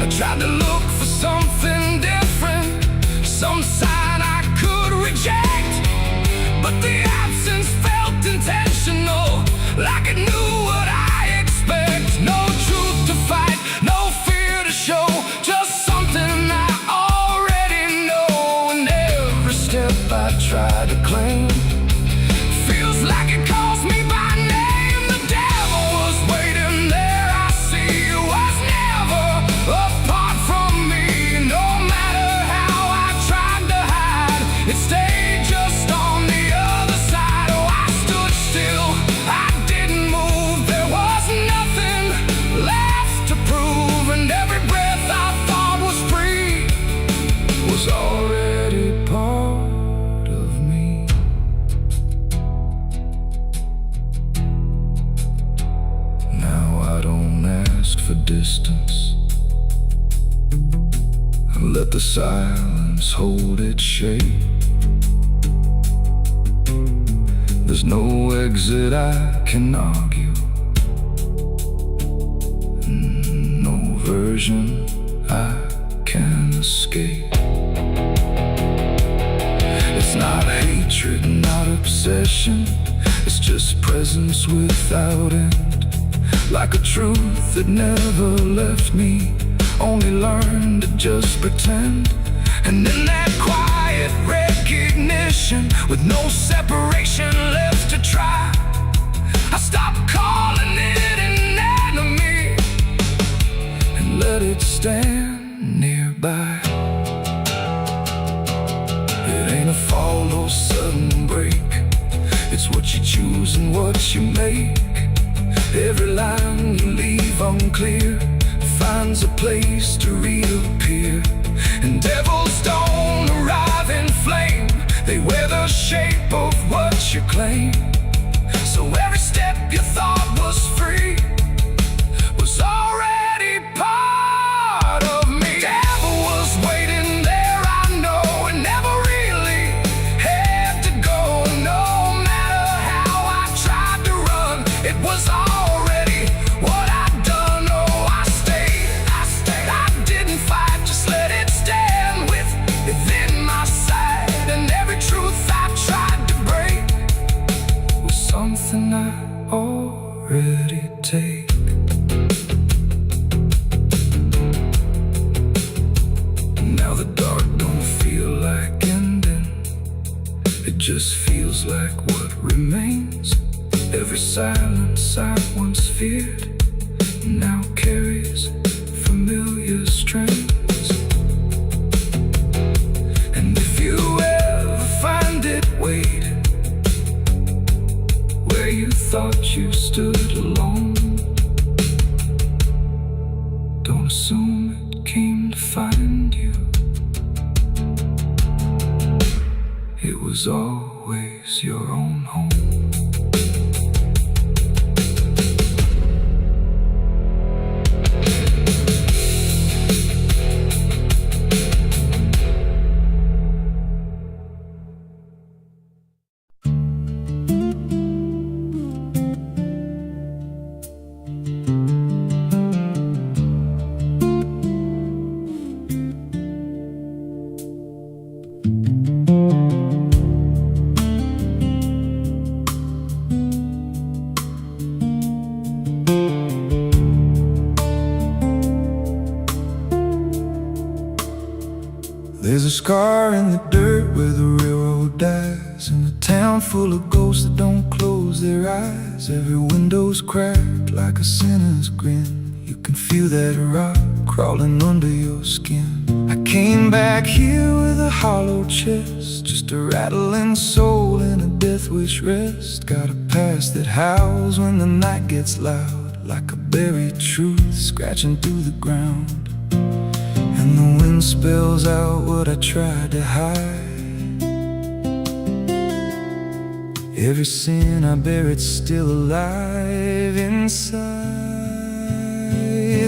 I tried to look for something different, some sign I could reject, but the absence felt intentional, like it knew what I expect. No truth to fight, no fear to show, just something I already know. And every step I try to claim feels like it calls me by name. The devil was waiting there, I see, was never apart from me. No matter how I tried to hide, it stayed just on the other side. Oh, I stood still, I didn't move, there was nothing left to prove. And every breath I thought was free was already part of me. Now I don't ask for distance, I let the silence hold its shape. There's no exit I can argue, no version I can escape. It's not hatred, not obsession, it's just presence without end, like a truth that never left me, only learned to just pretend. And in that quiet recognition, with no separation left to try, I stopped calling it an enemy and let it stand nearby. It ain't a fall or sudden break, it's what you choose and what you make. Every line you leave unclear finds a place to reappear. And devils don't arrive in flame, they wear the shape of what you claim. So every step you thought was free was already part of me. Devil was waiting there, I know, and never really had to go. No matter how I tried to run, it was already what I'd done. Oh, I stayed, I didn't fight, just let it stand within my sight. And every truth I tried to break was something I already take. Now the dark don't feel like ending, it just feels like what remains. Every silence I once feared now carries familiar strains. And if you ever find it, wait where you thought you stood alone. Don't assume it came to find you. It was always your own home. There's a scar in the dirt where the railroad dies, and a town full of ghosts that don't close their eyes. Every window's cracked like a sinner's grin. You can feel that rock crawling under your skin. I came back here with a hollow chest, just a rattling soul in a death wish rest. Got a past that howls when the night gets loud, like a buried truth scratching through the ground. And the wind spells out what I tried to hide. Every sin I bear, it's still alive inside.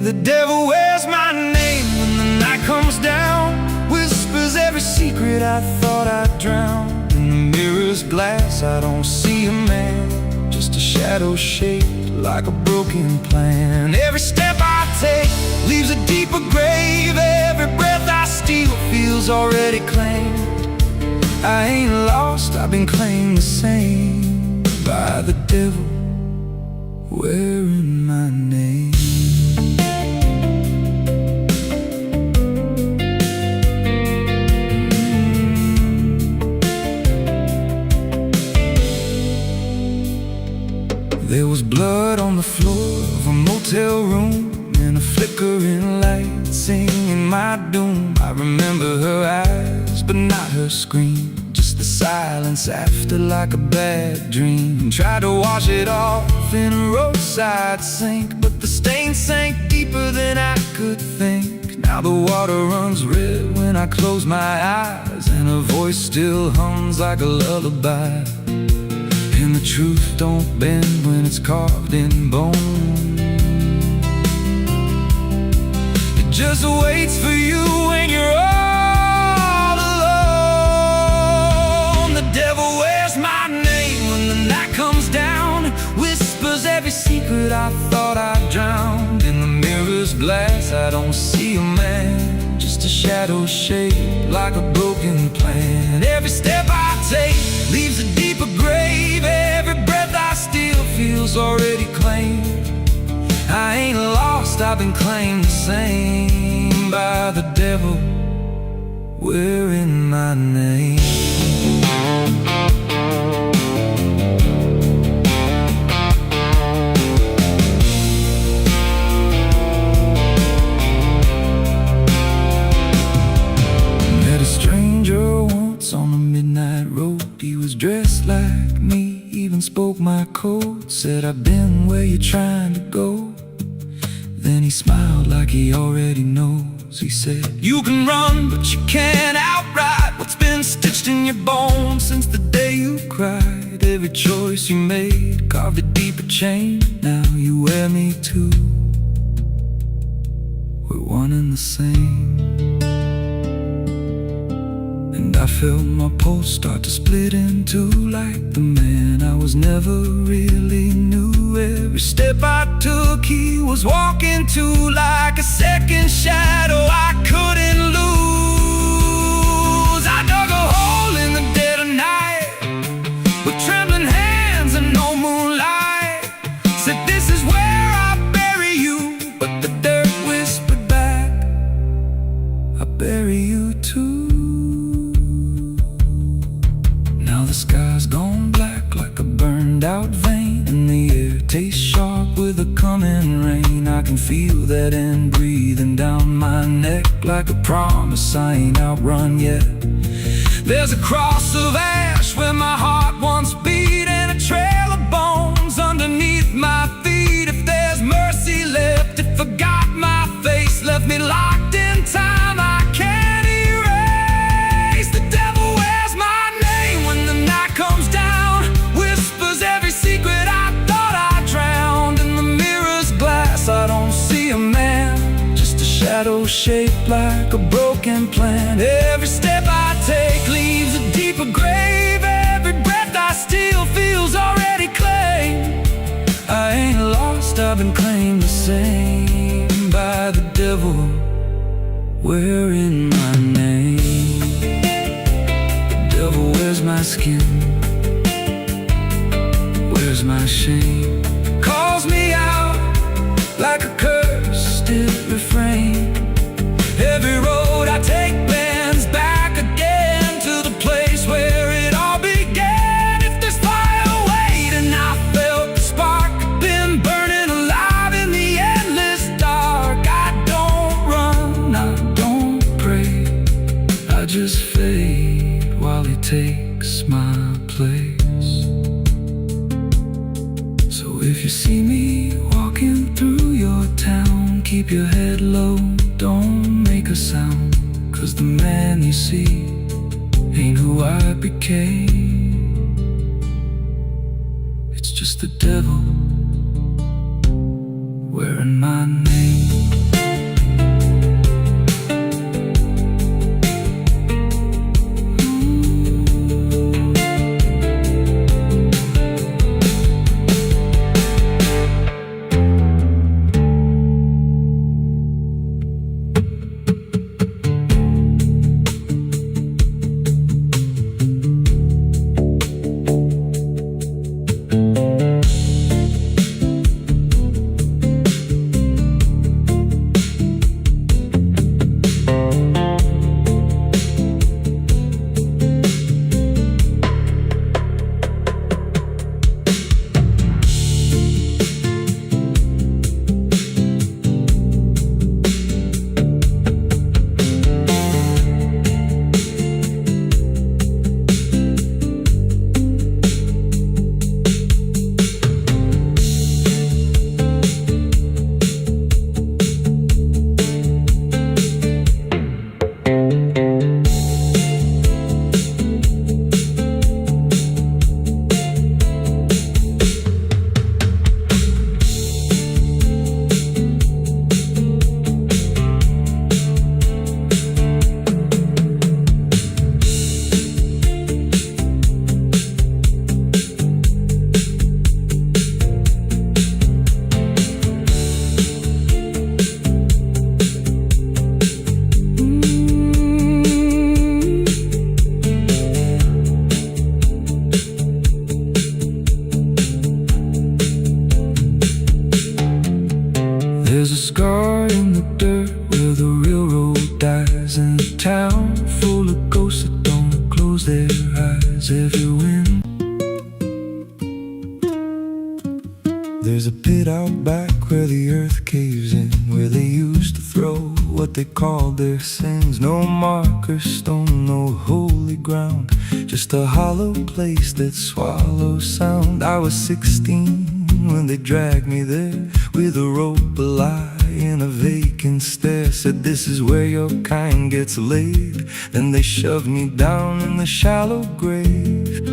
The devil wears my name when the night comes down, whispers every secret I thought I'd drown. In the mirror's glass I don't see a man, just a shadow shaped like a broken plan. Every step I take leaves a deeper grave. Every breath I steal feels already claimed. I ain't lost, I've been claimed the same by the devil wearing my name. There was blood on the floor of a motel room, and a flickering light singing my doom. I remember her eyes, but not her scream, just the silence after, like a bad dream. Tried to wash it off in a roadside sink, but the stain sank deeper than I could think. Now the water runs red when I close my eyes, and her voice still hums like a lullaby. And the truth don't bend when it's carved in bone. It just waits for you when you're all alone. The devil wears my name when the night comes down, whispers every secret I thought I'd drowned. In the mirror's glass I don't see a man, just a shadow shaped like a broken plan. Every step I take leaves a deeper grave. Every breath I steal feels already claimed. I ain't lost, I've been claimed the same by the devil wearing my name. Met a stranger once on a midnight road. He was dressed like me, even spoke my code. Said, I've been where you're trying to go. Then he smiled like he already knows. He said, you can run, but you can't outride what's been stitched in your bones since the day you cried. Every choice you made carved a deeper chain. Now you wear me too. We're one and the same. And I felt my pulse start to split in two, like the man I was never really knew. Every step I took he was walking to, like a second shadow I couldn't lose. I dug a hole in the dead of night with trembling hands and no moonlight. Said, this is where I bury you, but the dirt whispered back, I bury you too. Now the sky's gone black like a burned out vein, and the air tastes sharp with the coming rain. I can feel that end breathing down my neck like a promise I ain't outrun yet. There's a cross of ash where my heart once beat, and a trail of bones underneath my feet. If there's mercy left, it forgot my face, left me locked in time I can't erase. The devil wears my name when the night comes down, whispers every secret I thought I drowned. In the mirror's glass I don't see a man, just a shadow shaped like a broken plan. Every step I take leaves a deeper grave. Every breath I steal feels already claimed. I ain't lost, I've been claimed the same by the devil wearing my name. The devil wears my skin, wears my shame, calls me out like a curse, still refrain. Every road I take bends back again to the place where it all began. If there's fire waiting, I felt the spark, been burning alive in the endless dark. I don't run, I don't pray, I just fade while he takes my place. So if you see me walking through your town, keep your head low, don't make a sound, 'cause the man you see ain't who I became. It's just the devil wearing my name. There's a scar in the dirt where the railroad dies, in a town full of ghosts that don't close their eyes. Every wind. There's a pit out back where the earth caves in, where they used to throw what they called their sins. No marker stone, no holy ground, just a hollow place that swallows sound. I was 16 when they dragged me there, with a rope, a lie, and a vacant stare. Said this is where your kind gets laid. Then they shoved me down in the shallow grave,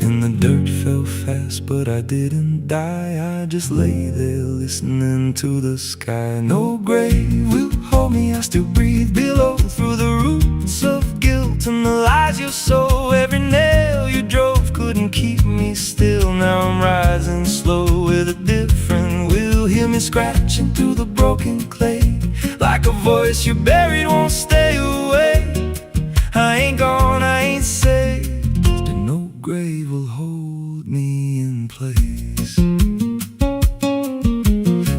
and the dirt fell fast, but I didn't die. I just lay there listening to the sky. No grave will hold me, I still breathe below, through the roots of guilt and the lies you sow. Every nail you drove couldn't keep me still. Now I'm rising slow with a different will. Hear me scratching through the broken clay, like a voice you buried won't stay away. I ain't gone, I ain't saved, and no grave will hold me in place.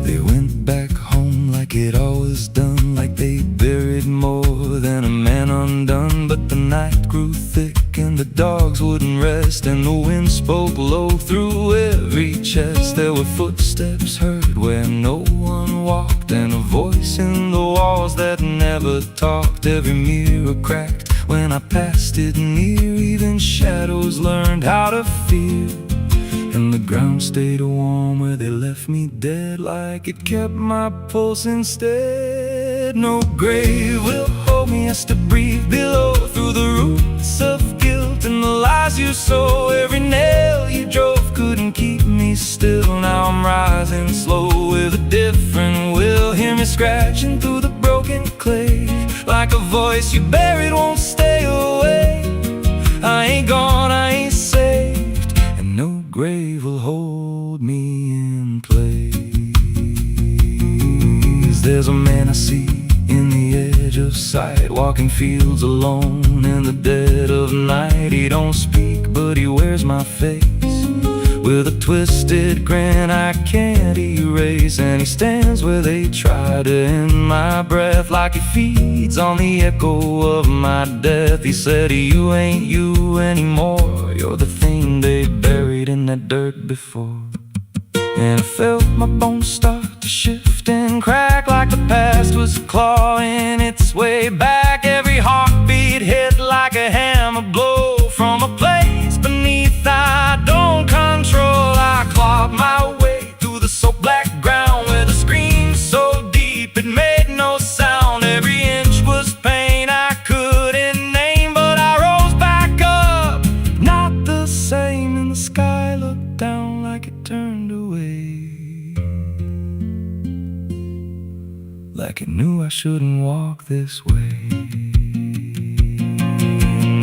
They went back home like it always done, like they buried more than a man undone. But the night grew thick and the dogs logs wouldn't rest, and the wind spoke low through every chest. There were footsteps heard where no one walked, and a voice in the walls that never talked. Every mirror cracked when I passed it near. Even shadows learned how to fear, and the ground stayed warm where they left me dead, like it kept my pulse instead. No grave will hold me as to breathe below, through the roots of guilt and the lies you sow. Every nail you drove couldn't keep me still. Now I'm rising slow with a different will. Hear me scratching through the broken clay, like a voice you buried won't stay away. I ain't gone, I ain't saved, and no grave will hold me in place. There's a man I see in the edge of sight, walking fields alone in the dead of night. He don't speak, but he wears my face with a twisted grin I can't erase. And he stands where they try to end my breath, like he feeds on the echo of my death. He said, you ain't you anymore, you're the thing they buried in that dirt before. And I felt my bones start to shift and crack, like the past was clawing its way back. Every heartbeat hit like a hammer blow from a place beneath I don't control. I clawed my way through the soap black ground, where the scream so deep it made no sound. Every inch was pain I couldn't name, but I rose back up, not the same. And the sky looked down like it turned away, like it knew I shouldn't walk this way.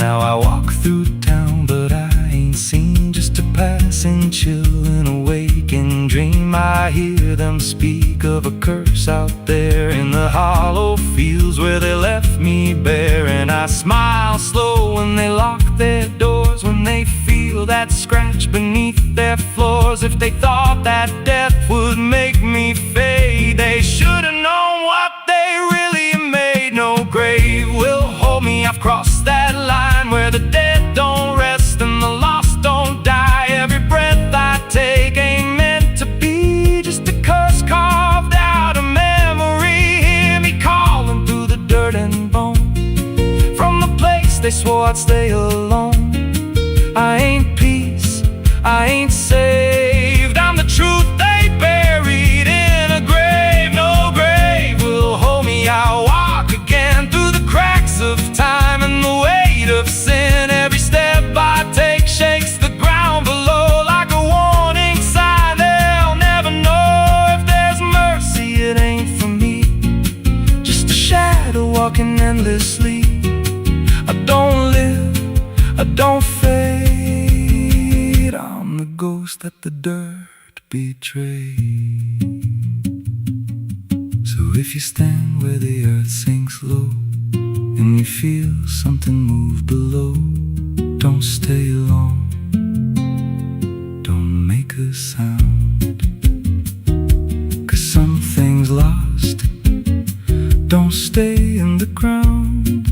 Now I walk through town, but I ain't seen, just a passing chill and a waking dream. I hear them speak of a curse out there in the hollow fields where they left me bare. And I smile slow when they lock their doors, when they feel that scratch beneath their floors. If they thought that death would make me fade, they should've known what they really made. No grave will hold me, I've crossed that line where the dead don't rest and the lost don't die. Every breath I take ain't meant to be, just a curse carved out of memory. Hear me calling through the dirt and bone, from the place they swore I'd stay alone. I ain't peace, I ain't saved, I'm the truth they buried in a grave. No grave will hold me, I'll walk again through the cracks of time and the weight of sin. Every step I take shakes the ground below, like a warning sign. They'll never know if there's mercy, it ain't for me, just a shadow walking endlessly. I don't live, I don't fade, I'm the ghost that the dirt betrayed. So if you stand where the earth sinks low and you feel something move below, don't stay long, don't make a sound, 'cause something's lost, don't stay in the ground.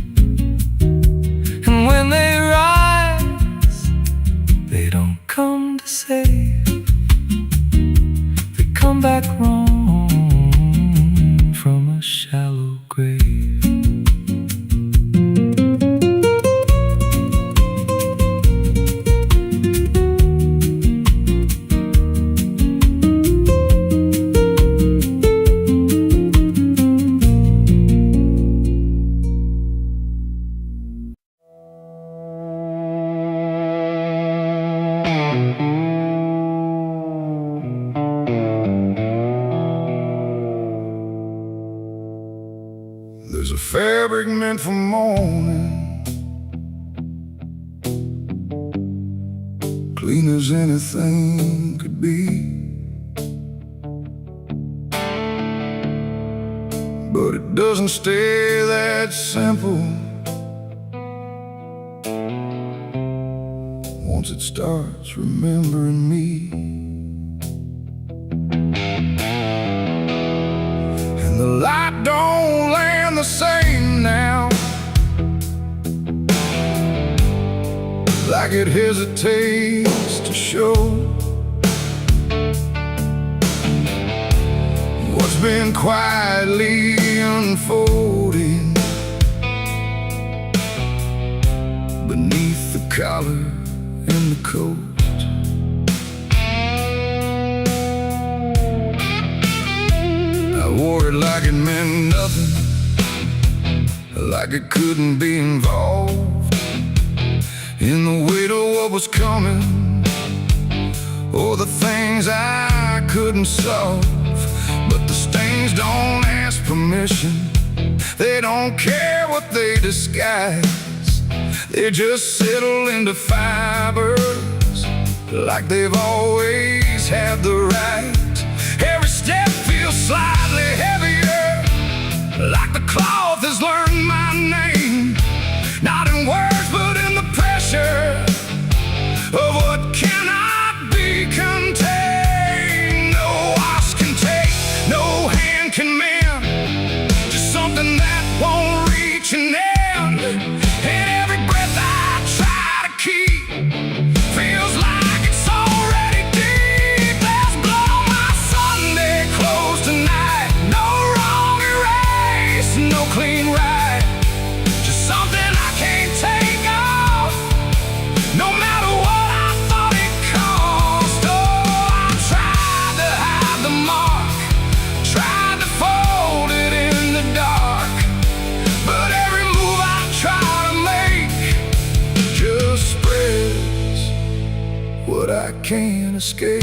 And when they rise, they don't come to save, they come back wrong from a shallow grave. There's a fabric meant for mourning, clean as anything could be, but it doesn't stay that simple. Once it starts remembering me, and the light don't land the same now. like it hesitates to show what's been quietly unfolding beneath the collar and the coat. I wore it like it meant nothing, like it couldn't be involved in the weight of what was coming, or the things I couldn't solve. But the stains don't ask permission, they don't care what they disguise. They just settle into fibers like they've always had the right. Every step feels slightly heavier, like the cloth has learned my name. Not in words, but in the pressure of what cannot be contained. No wash can take, no hand can mend, just something that won't reach an end. And every breath I try to keep feels like it's already deep. There's blood on my Sunday clothes tonight, no wrong erase, no clean right, just something I can't take off, no matter what I thought it cost. Oh, I tried to hide the mark, tried to fold it in the dark, but every move I try to make just spreads what I can't escape.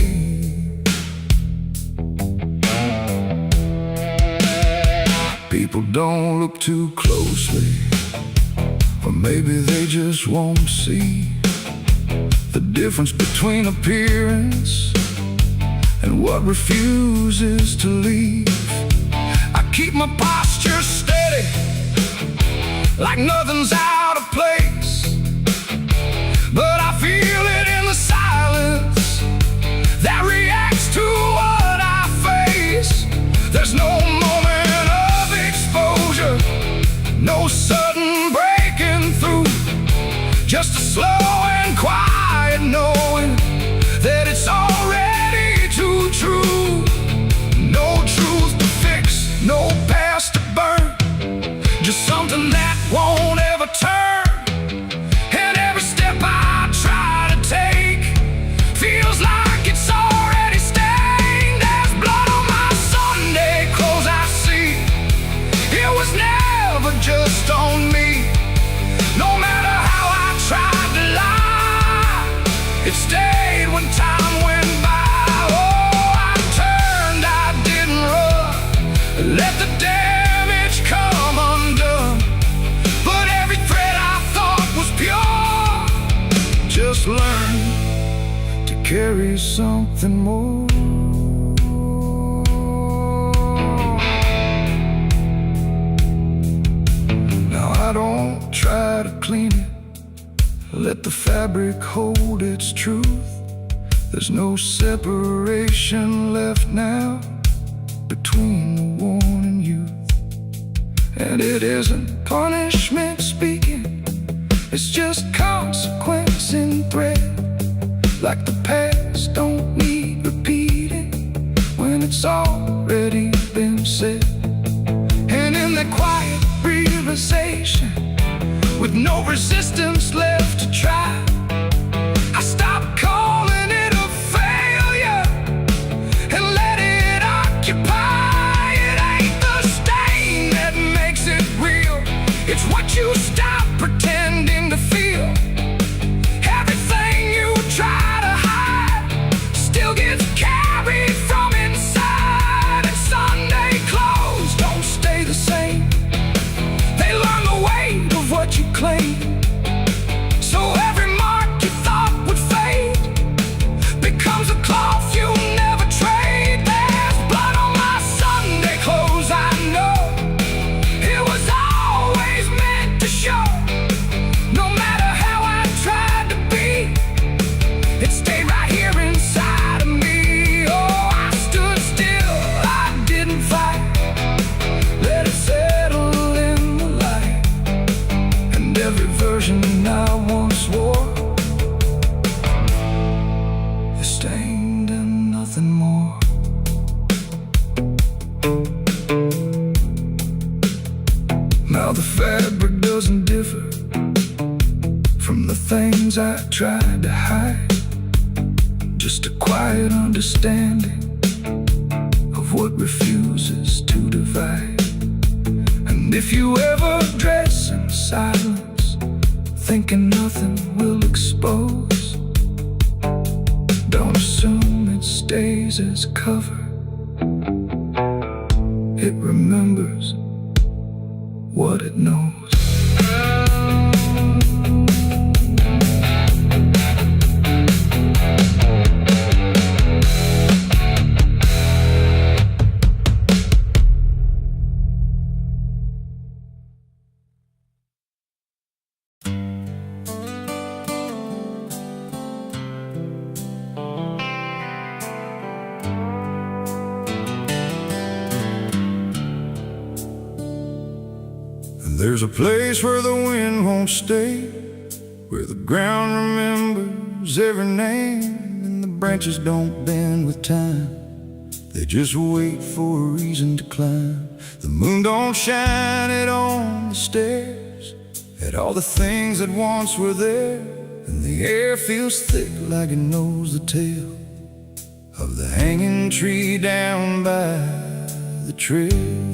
People don't look too closely, or maybe they just won't see the difference between appearance and what refuses to leave. I keep my posture steady, like nothing's out of place, but I feel it in the silence that reacts to what I face. There's no moment of exposure, no sudden breaking through, just a slow and quiet knowing that it's already too true. No truth to fix, no past to burn, just something that won't ever turn. And every step I try to take feels like it's already stained. There's blood on my Sunday clothes I see, it was never just on me. No matter how I tried to lie, it stayed when time went by. Oh, I turned, I didn't run, let the damage come undone. But every thread I thought was pure just learned to carry something more. Now I don't try to clean it, let the fabric hold its truth. There's no separation left now between the worn and youth. And it isn't punishment speaking, it's just consequence in thread. Like the past don't need repeating when it's already been said. And in that quiet realization, with no resistance left to try, I stopped calling it a failure and let it occupy. It ain't the stain that makes it real, it's what you stop pretending to feel. Everything you try to hide still gets carried from inside. And Sunday clothes don't stay the same, they learn the weight of what you claim. So every things I tried to hide, just a quiet understanding of what refuses to divide. And if you ever dress in silence, thinking nothing will expose, don't assume it stays as cover. It remembers what it knows. There's a place where the wind won't stay, where the ground remembers every name, and the branches don't bend with time. They just wait for a reason to climb. The moon don't shine it on the stairs, at all the things that once were there, and the air feels thick like it knows the tale of the hanging tree down by the trail.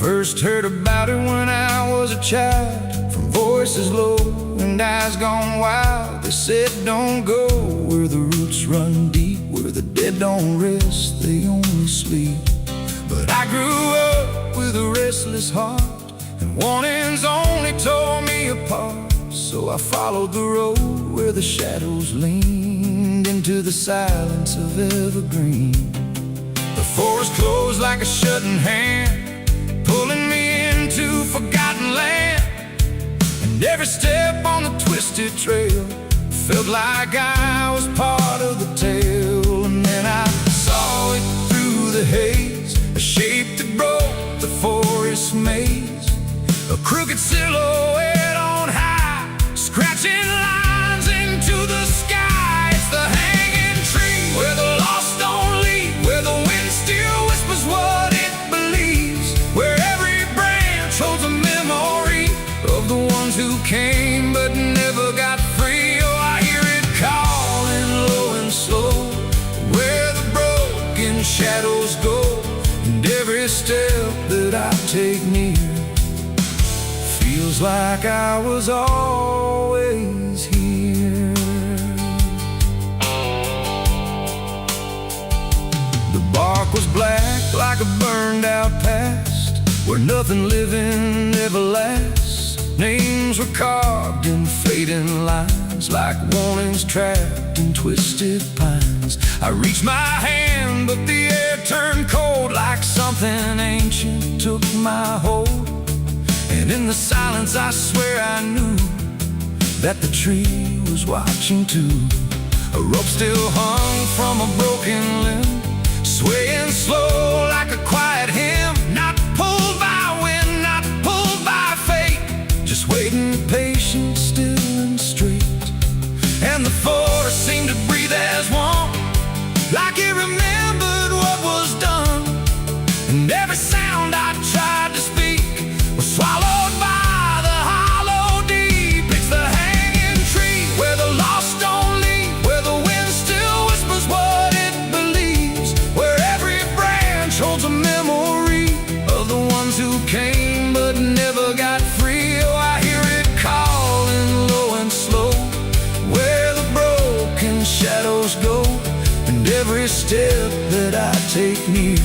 First heard about it when I was a child, from voices low and eyes gone wild. They said don't go where the roots run deep, where the dead don't rest, they only sleep. But I grew up with a restless heart, and warnings only tore me apart. So I followed the road where the shadows leaned into the silence of evergreen. The forest closed like a shutting hand, pulling me into forgotten land. And every step on the twisted trail felt like I was part of the tale. And then I saw it through the haze, a shape that broke the forest maze, a crooked silhouette on high, scratching lines into the sky. It's the hanging tree where the lost don't leave, where the wind still whispers what it believes, where every branch holds a memory of the ones who came but never got free. Oh, I hear it calling low and slow, where the broken shadows go, and every step that I take near feels like I was always here. The bark was black like a burned out past, where nothing living ever lasts. Names were carved in fading lines, like warnings trapped in twisted pines. I reached my hand, but the air turned cold, like something ancient took my hold. And in the silence I swear I knew that the tree was watching too. A rope still hung from a broken limb, swaying slow like a quiet hymn, not pulled by wind, not pulled by fate, just waiting patient, still and straight. And the forest seemed to breathe as one, like it remembered what was done. And every sound I tried to speak was swallowed by the hollow deep. It's the hanging tree where the lost don't leave, where the wind still whispers what it believes, where every branch holds a memory of the ones who came but never got free. Oh, I hear it calling low and slow, where the broken shadows go, and every step that I take near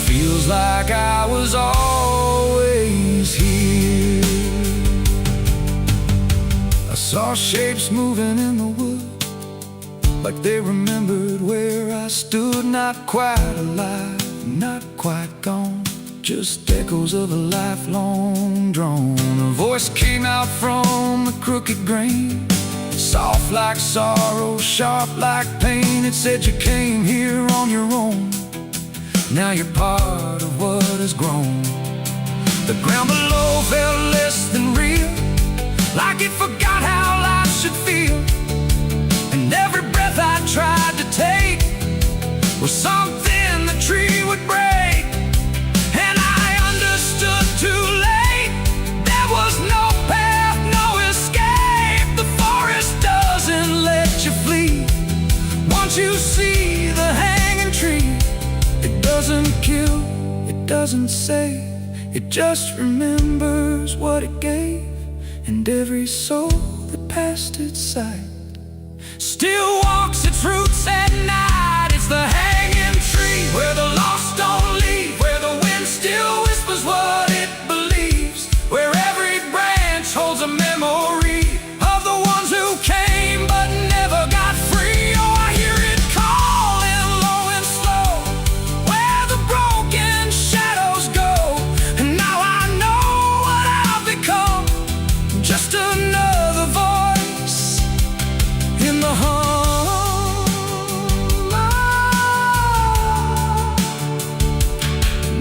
feels like I was always here. I saw shapes moving in the wood, like they remembered where I stood. Not quite alive, not quite gone, just echoes of a lifelong drone. A voice came out from the crooked grain, soft like sorrow, sharp like pain. It said you came here on your own, now you're part of what has grown. The ground below felt less than real, like it forgot how life should feel. And every breath I tried to take was something the tree would break. And I understood too doesn't say, it just remembers what it gave. And every soul that passed its sight still walks its routes at night. It's the hanging tree where the lost don't leave, where the wind still whispers what it believes, where every branch holds a memory of the ones who came but never got free. Oh, I hear it calling low and slow, where the broken shadows go. And now I know what I've become, just another voice in the hum.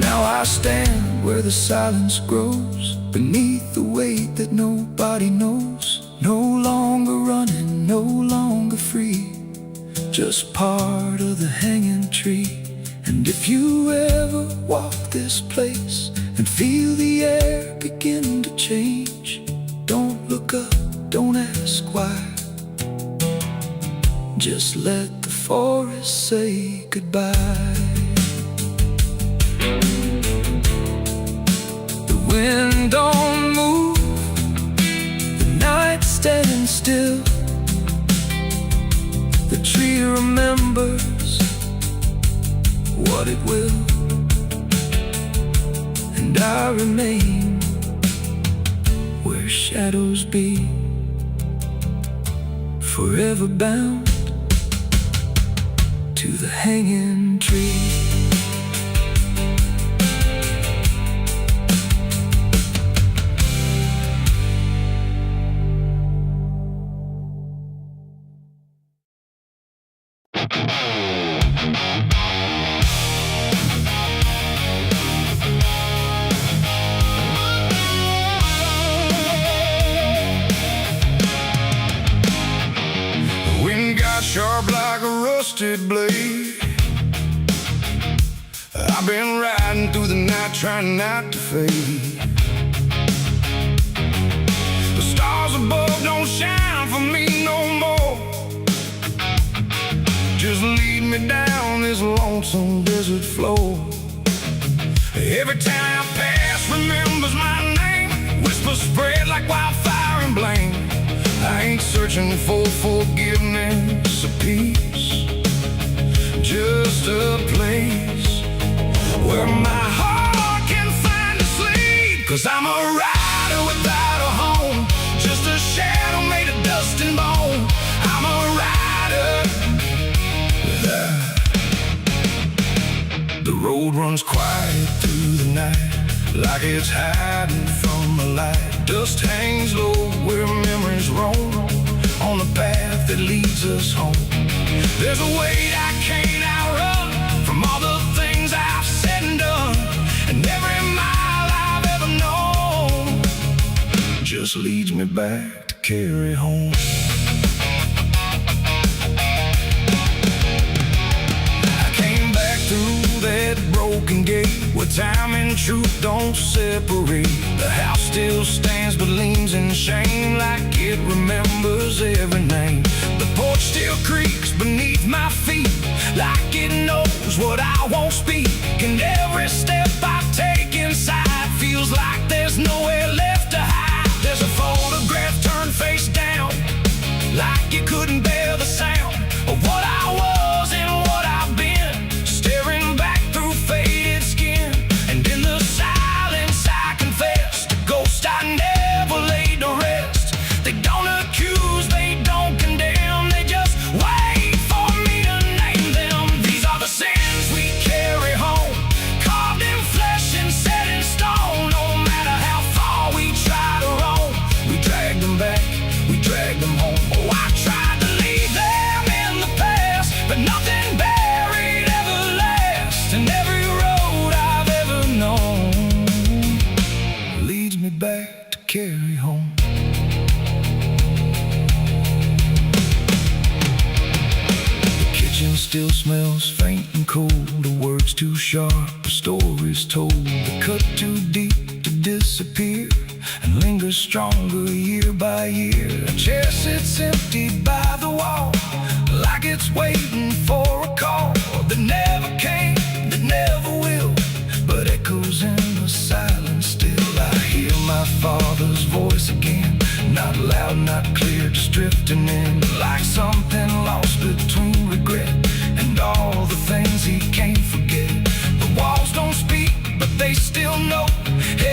Now I stand where the silence grows, beneath the weight that nobody knows. No longer running, no longer free, just part of the hanging tree. And if you ever walk this place and feel the air begin to change, don't look up, don't ask why. Just let the forest say goodbye. The wind don't move, the night stands still. The tree remembers what it will, and I remain where shadows be, forever bound to the hanging tree. Wind got sharp like a rusted blade. I've been riding through the night trying not to fade. The stars above don't shine for me no more. Just lead me down this lonesome desert floor. Every town I pass remembers my name, whispers spread like wildfire and blame. I ain't searching for forgiveness or peace, just a place where my heart can find a sleep. 'Cause I'm a rider without a home, just a shadow made of dust and bone. I'm a rider. The road runs quiet through the night, like it's hiding from the light. Dust hangs low where memories roam, on the path that leads us home. There's a weight I can't outrun, from all the things I've said and done. And every mile I've ever known just leads me back to carry home. I came back through that broken gate, where time and truth don't separate. The house still stands but leans in shame, like it remembers every name. The porch still creaks beneath my feet, like it knows what I won't speak. And every step I take inside feels like there's nowhere left to hide. There's a photograph turned face down, like you couldn't bear the sound of what I was and what I've been, staring back through faded skin. And in the silence I confess, the ghost I never laid to rest. They don't accuse, they don't condemn, they just wait for me to name them. These are the sins we carry home, carved in flesh and set in stone. No matter how far we try to roam, we drag them back, we drag them home. Oh, I tried to leave them in the past, but nothing buried ever lasts. And every road I've ever known leads me back to carry home. The kitchen still smells faint and cold, the words too sharp, the stories told. The cut too deep to disappear, and lingers stronger year by year. A chair sits empty by the wall, like it's waiting for a call that never came, that never will, but echoes drifting in, like something lost between regret and all the things he can't forget. The walls don't speak, but they still know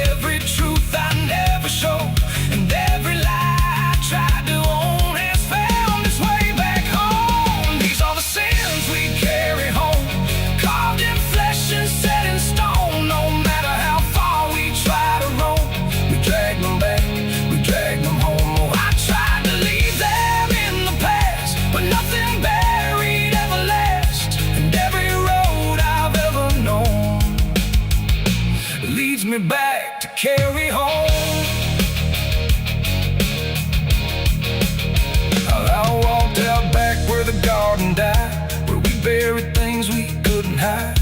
every truth I never showed, and every lie I tried to own has found its way back home. These are the sins we carry home, carved in flesh and set in stone. No matter how far we try to roam, we drag them back, we drag them home. Oh, I tried to leave them in the past, but nothing buried ever lasts, and every road I've ever known leads me back to carry home. I walked out back where the garden died, where we buried things we couldn't hide.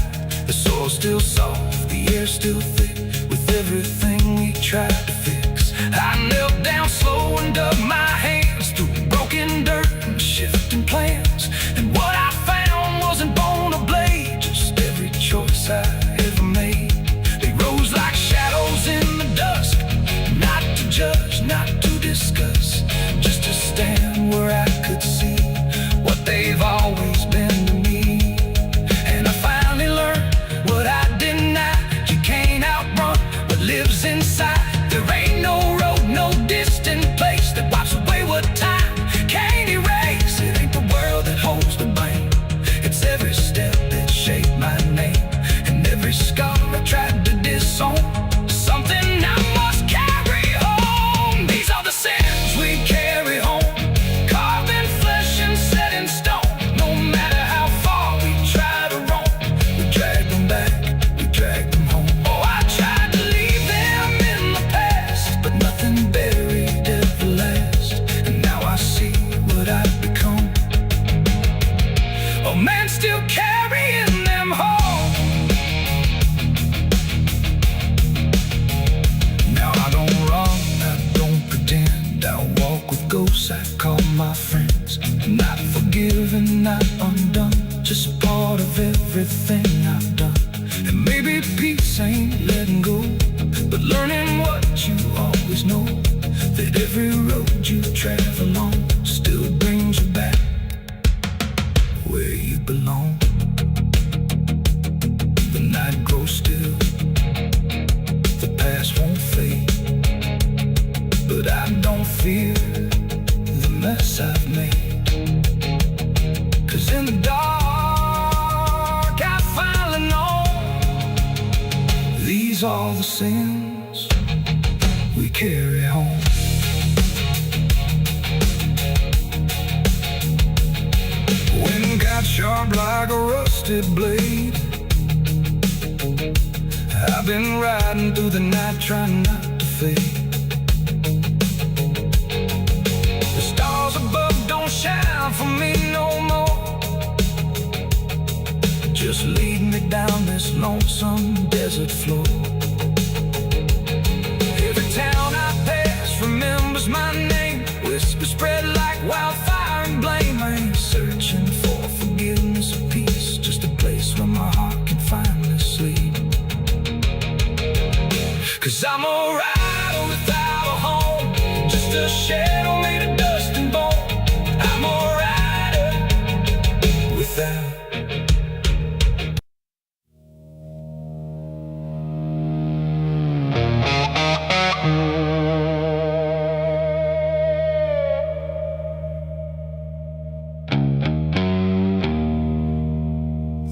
The soil's still soft, the air's still thick, with everything we tried to fix. I knelt down slow and dug my hands through broken dirt and shifting plans, and what I found wasn't bone or blade, just every choice I ever made. They rose like shadows in the dusk, not to judge, not to discuss, just to stand where I could see what they've always been to me. And I finally learned what I denied: you can't outrun what lives inside. There ain't no road, no distant place that wipes away what time can't erase. It ain't the world that holds the blame, it's every step that shaped my name, and every scar I tried to disown, something I must carry home. These are the sins we carry home, carved in flesh and set in stone. No matter how far we try to roam, we drag them back, we drag them home. Oh, I tried to leave them in the past, but nothing buried ever lasts, and now I see what I've become. Oh man, still carrying them home. Now I don't run, I don't pretend, I walk with ghosts I call my friends. Not forgiven, not undone, just part of everything I've done. And maybe peace ain't letting go, but learning what you always know, that every road you travel on still brings you back where you belong. The night grows still, the past won't fade, but I don't fear the mess I've made. 'Cause in the dark I finally know these are the sins we carry home. Wind got sharp like a rusted blade, I've been riding through the night trying not to fade. The stars above don't shine for me no more, just lead me down this lonesome desert floor. Every town I pass remembers my name, whispers spread like wildfire and blame. I ain't searching for forgiveness or peace, just a place where my heart can finally sleep. 'Cause I'm alright without a home, just a shadow made of dust and bone. I'm alright without.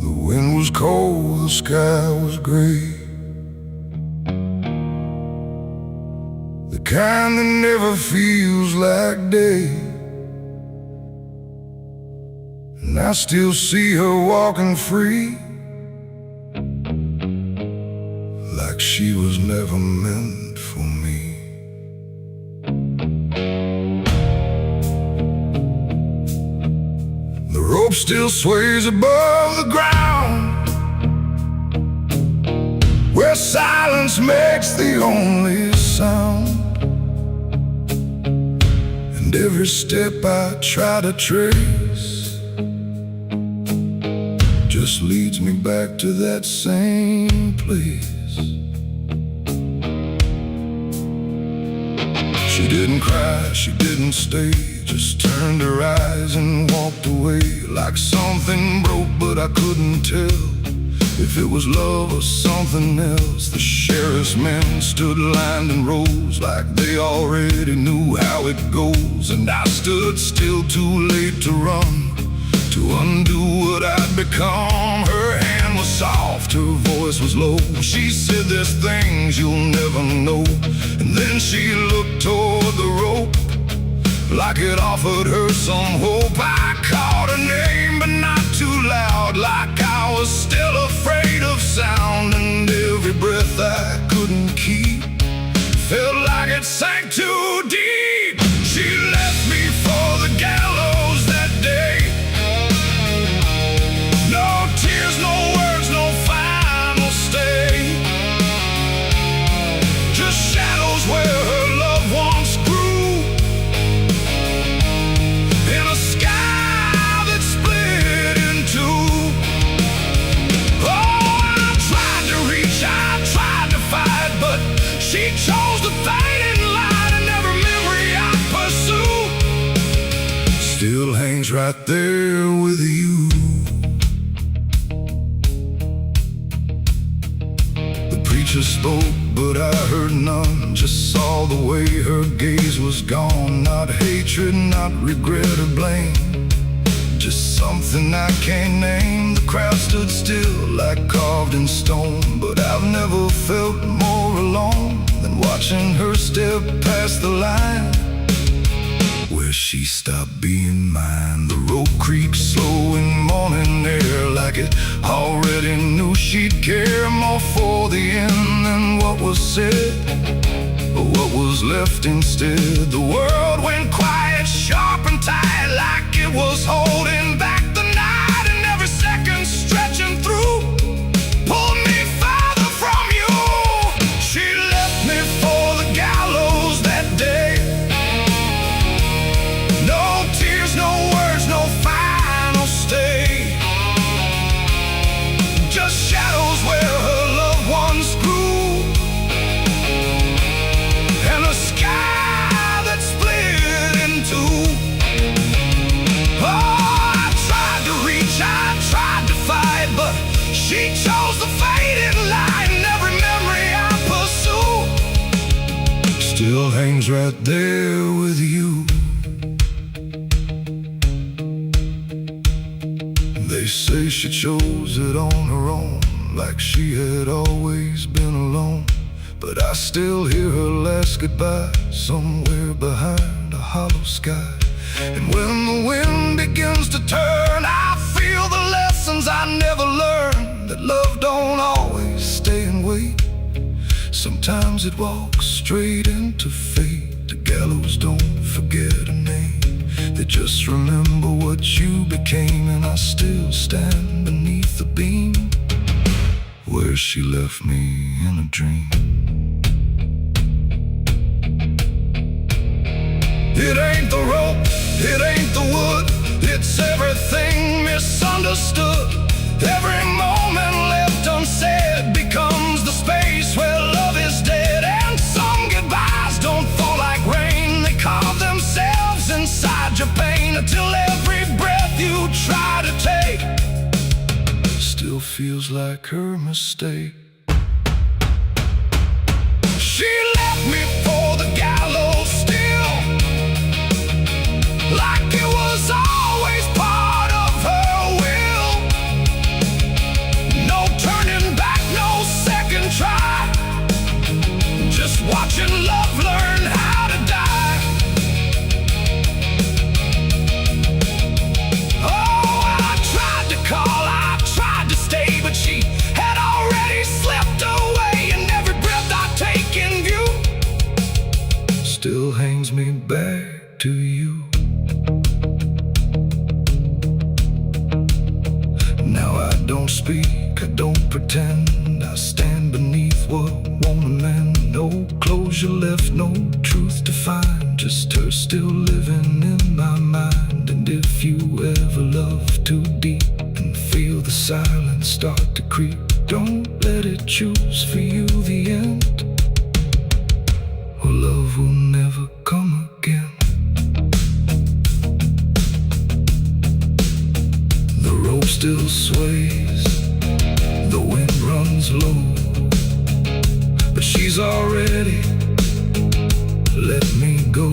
The wind was cold, the sky was gray, the kind that never feels like day. And I still see her walking free, like she was never meant for me. The rope still sways above the ground, where silence makes the only sound. And every step I try to trace just leads me back to that same place. She didn't cry, she didn't stay, just turned her eyes and walked away, like something broke, but I couldn't tell if it was love or something else. The sheriff's men stood lined in rows, like they already knew how it goes. And I stood still, too late to run, to undo what I'd become. Her hand was soft, her voice was low. She said, "There's things you'll never know." And then she looked toward the rope, like it offered her some hope. I called her name, but not too loud, like I was still afraid of sound. And every breath I couldn't keep felt like it sank too deep. She left me for the gallows that day. No tears, no words, no final stay, just shadows where her loved ones grew, in a sky that split in two. Oh, I tried to reach, I tried to fight, but she chose the fading light, and every memory I pursue still hangs right there with you. The preacher spoke, but I heard none, just saw the way her gaze was gone. Not hatred, not regret or blame, just something I can't name. The crowd stood still, like carved in stone, but I've never felt more alone than watching her step past the line where she stopped being mine. The road creaks slow in morning air, like it already knew she'd care more for the end than what was said, or what was left instead. The world went quiet, sharp and tight, like it was holding back the night, and every second stretching through pulled me farther from you. She left me for the gallows that day. No tears, no words, no final stay, just shadows where her loved ones grew, and a sky that split in two. Oh, I tried to reach, I tried to fight, but she chose the fading light, and every memory I pursue still hangs right there with you. They say she chose it on her own, like she had always been alone. But I still hear her last goodbye somewhere behind a hollow sky. And when the wind begins to turn, I feel the lessons I never learned, that love don't always stay and wait. Sometimes it walks straight into fate. The gallows don't forget a name, they just remember what you became. And I still stand beneath the beam where she left me in a dream. It ain't the rope, it ain't the wood, it's everything misunderstood. Every moment left unsaid becomes the space where love is dead. And some goodbyes don't fall like rain, they carve themselves inside your pain, until every breath you try to take still feels like her mistake. She left me for the gallows still, like it was always part of her will. No turning back, no second try, just watching love learn how to die. Oh, I tried to call, I tried to stay, but she had already slipped away, and every breath I take in view still hangs me back to you. Now I don't speak, I don't pretend, I stand beneath what won't amend. No closure left, no truth to find, just her still living in my mind. And if you ever love too deep and feel the silence start to creep, don't let it choose for you the end, or love will never come again. still sways. The wind runs low, but she's already let me go.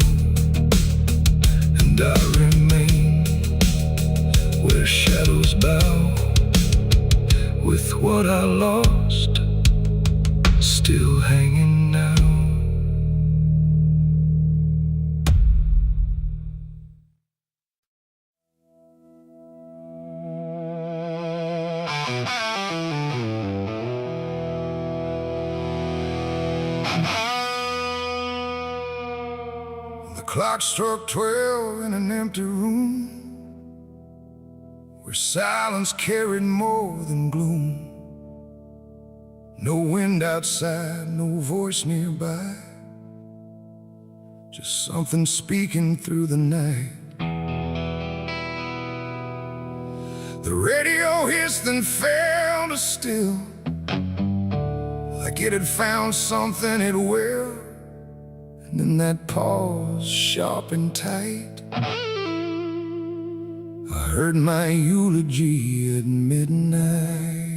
And I remain where shadows bow, with what I lost still hanging now. The clock struck 12 in an empty room, where silence carried more than gloom. No wind outside, no voice nearby, just something speaking through the night. The radio hissed and fell to still, like it had found something it will. And in that pause, sharp and tight, I heard my eulogy at midnight.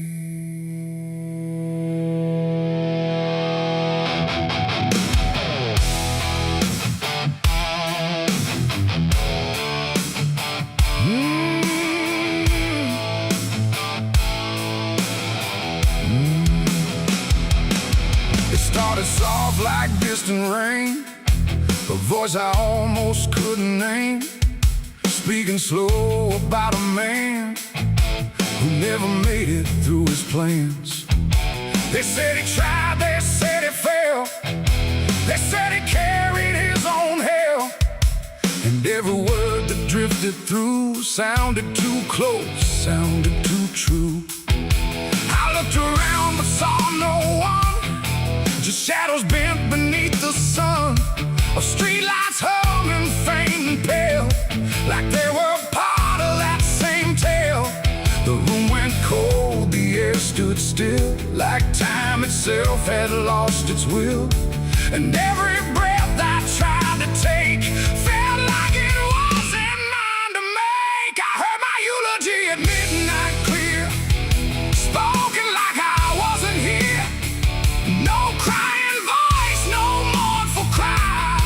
It started soft like distant rain, a voice I almost couldn't name, speaking slow about a man who never made it through his plans. They said he tried, they said he failed, they said he carried his own hell. And every word that drifted through sounded too close, sounded too true. I looked around but saw no one, just shadows bent beneath the sun, of streetlights humming faint and pale, like they were part of that same tale. The room went cold, the air stood still, like time itself had lost its will. And every breath I tried to take felt like it wasn't mine to make. I heard my eulogy at midnight clear, spoken like I wasn't here. No crying voice, no mournful cry,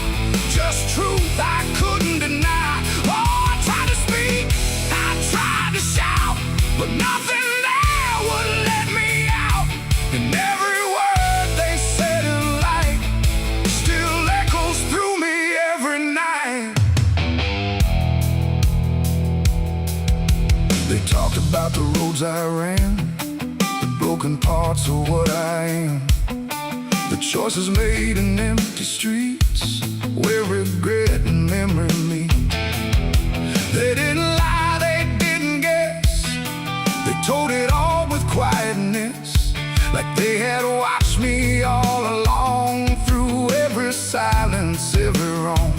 just truth I couldn't deny. Oh, I tried to speak, I tried to shout, but nothing there would let me out. And every word they said in light still echoes through me every night. They talked about the roads I ran, the broken parts of what I am, the choices made in empty streets where regret and memory meet. They didn't lie, they didn't guess, they told it all with quietness, like they had watched me all along, through every silence, every wrong.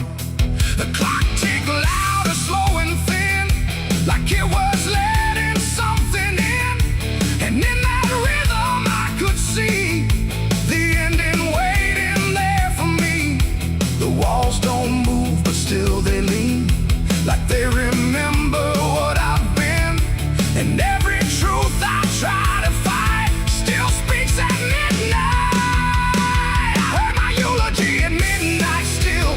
The clock ticked loud, slow and thin, like it was letting something in. And in that rhythm I could see the ending waiting there for me. The walls don't move, but still they lean, like they remember what I've been. And every truth I try to fight still speaks at midnight. I heard my eulogy at midnight still,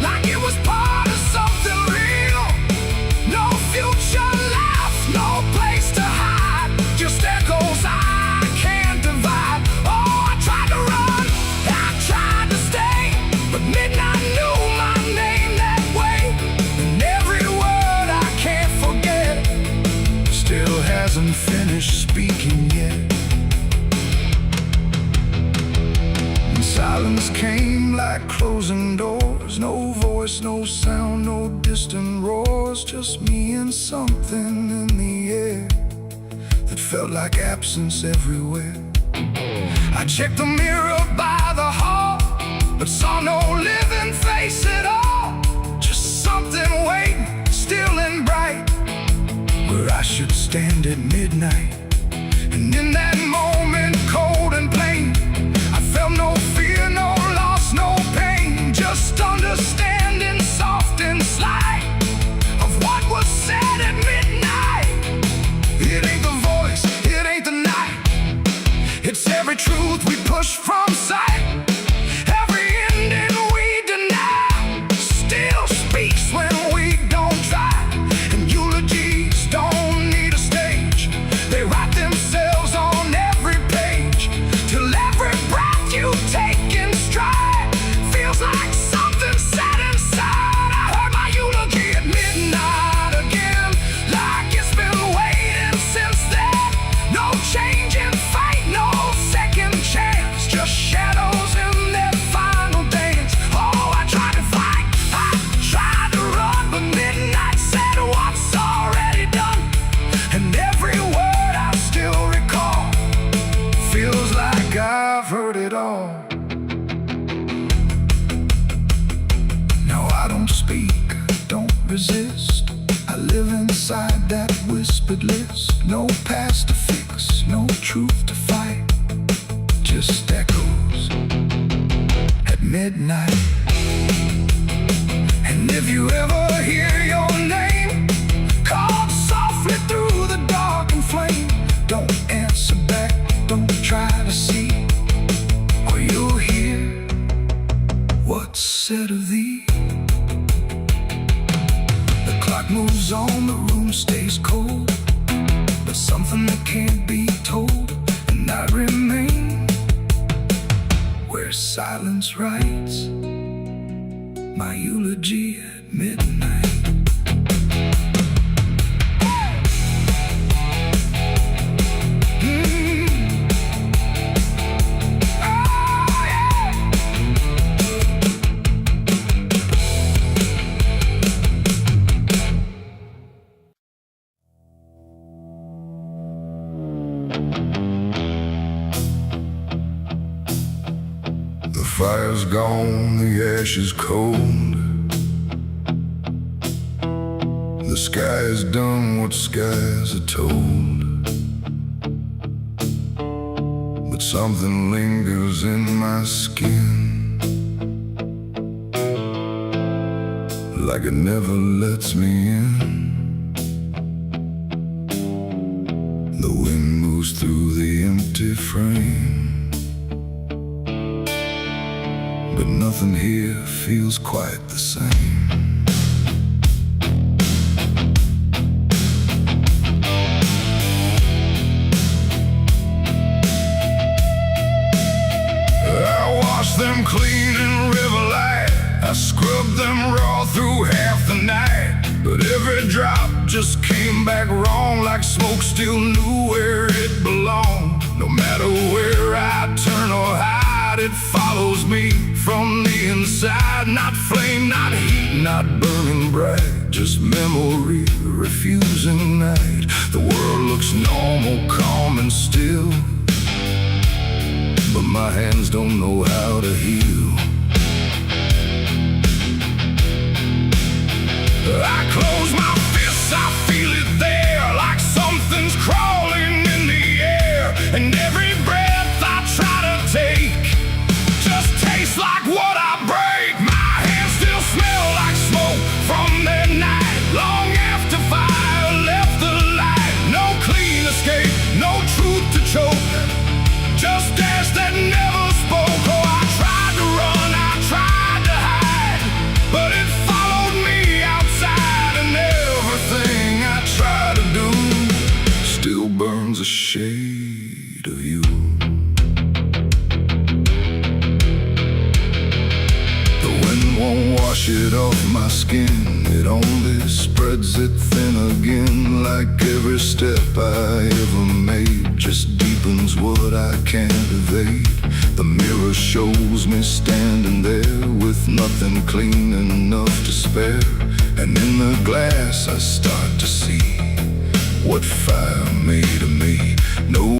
like it was part of something real. No future left, no place to hide, just echoes I can't divide. Oh, I tried to run, I tried to stay, but midnight knew my name that way. And every word I can't forget still hasn't finished speaking yet. And silence came like closing doors, no voice, no sound, no distant roars, just me and something in the air that felt like absence everywhere. I checked the mirror by the hall, but saw no living face at all, just something waiting, still and bright, where I should stand at midnight. And in that moment, cold and plain, I felt no fear, no loss, no pain, just understanding, soft and slight, of what was said at midnight. It speak, don't resist. I live inside that whispered list. No past to fix, no truth to fight, just echoes at midnight. And if you ever hear your name called softly through the dark and flame, don't answer back, don't try to see, or you'll hear what's said of thee. The clock moves on, the room stays cold, but something that can't be told, and I remain where silence writes my eulogy at midnight. The fire's gone, the ash is cold. The sky has done what skies are told. But something lingers in my skin, like it never lets me in. The wind moves through the empty frame, but nothing here feels quite the same. I washed them clean in river light, I scrubbed them raw through half the night, but every drop just came back wrong, like smoke still knew where it belonged. No matter where I turn or hide, it follows me from the inside. Not flame, not heat, not burning bright, just memory refusing night. The world looks normal, calm and still, but my hands don't know how to heal. I close my fists, I feel it there, like something's crawling in the air. And every breath I try to take just tastes like what I break. My hands still smell like smoke from that night, long after fire left the light. No clean escape, no truth to choke, just ash that never spoke. Oh, I tried to run, I tried to hide, but it followed me outside, and everything I try to do still burns a shade of you. The wind won't wash it off my skin, it only spreads it thin again. Like every step I ever made just deepens what I can't evade. The mirror shows me standing there with nothing clean enough to spare, and in the glass I start to see what fire made of me. No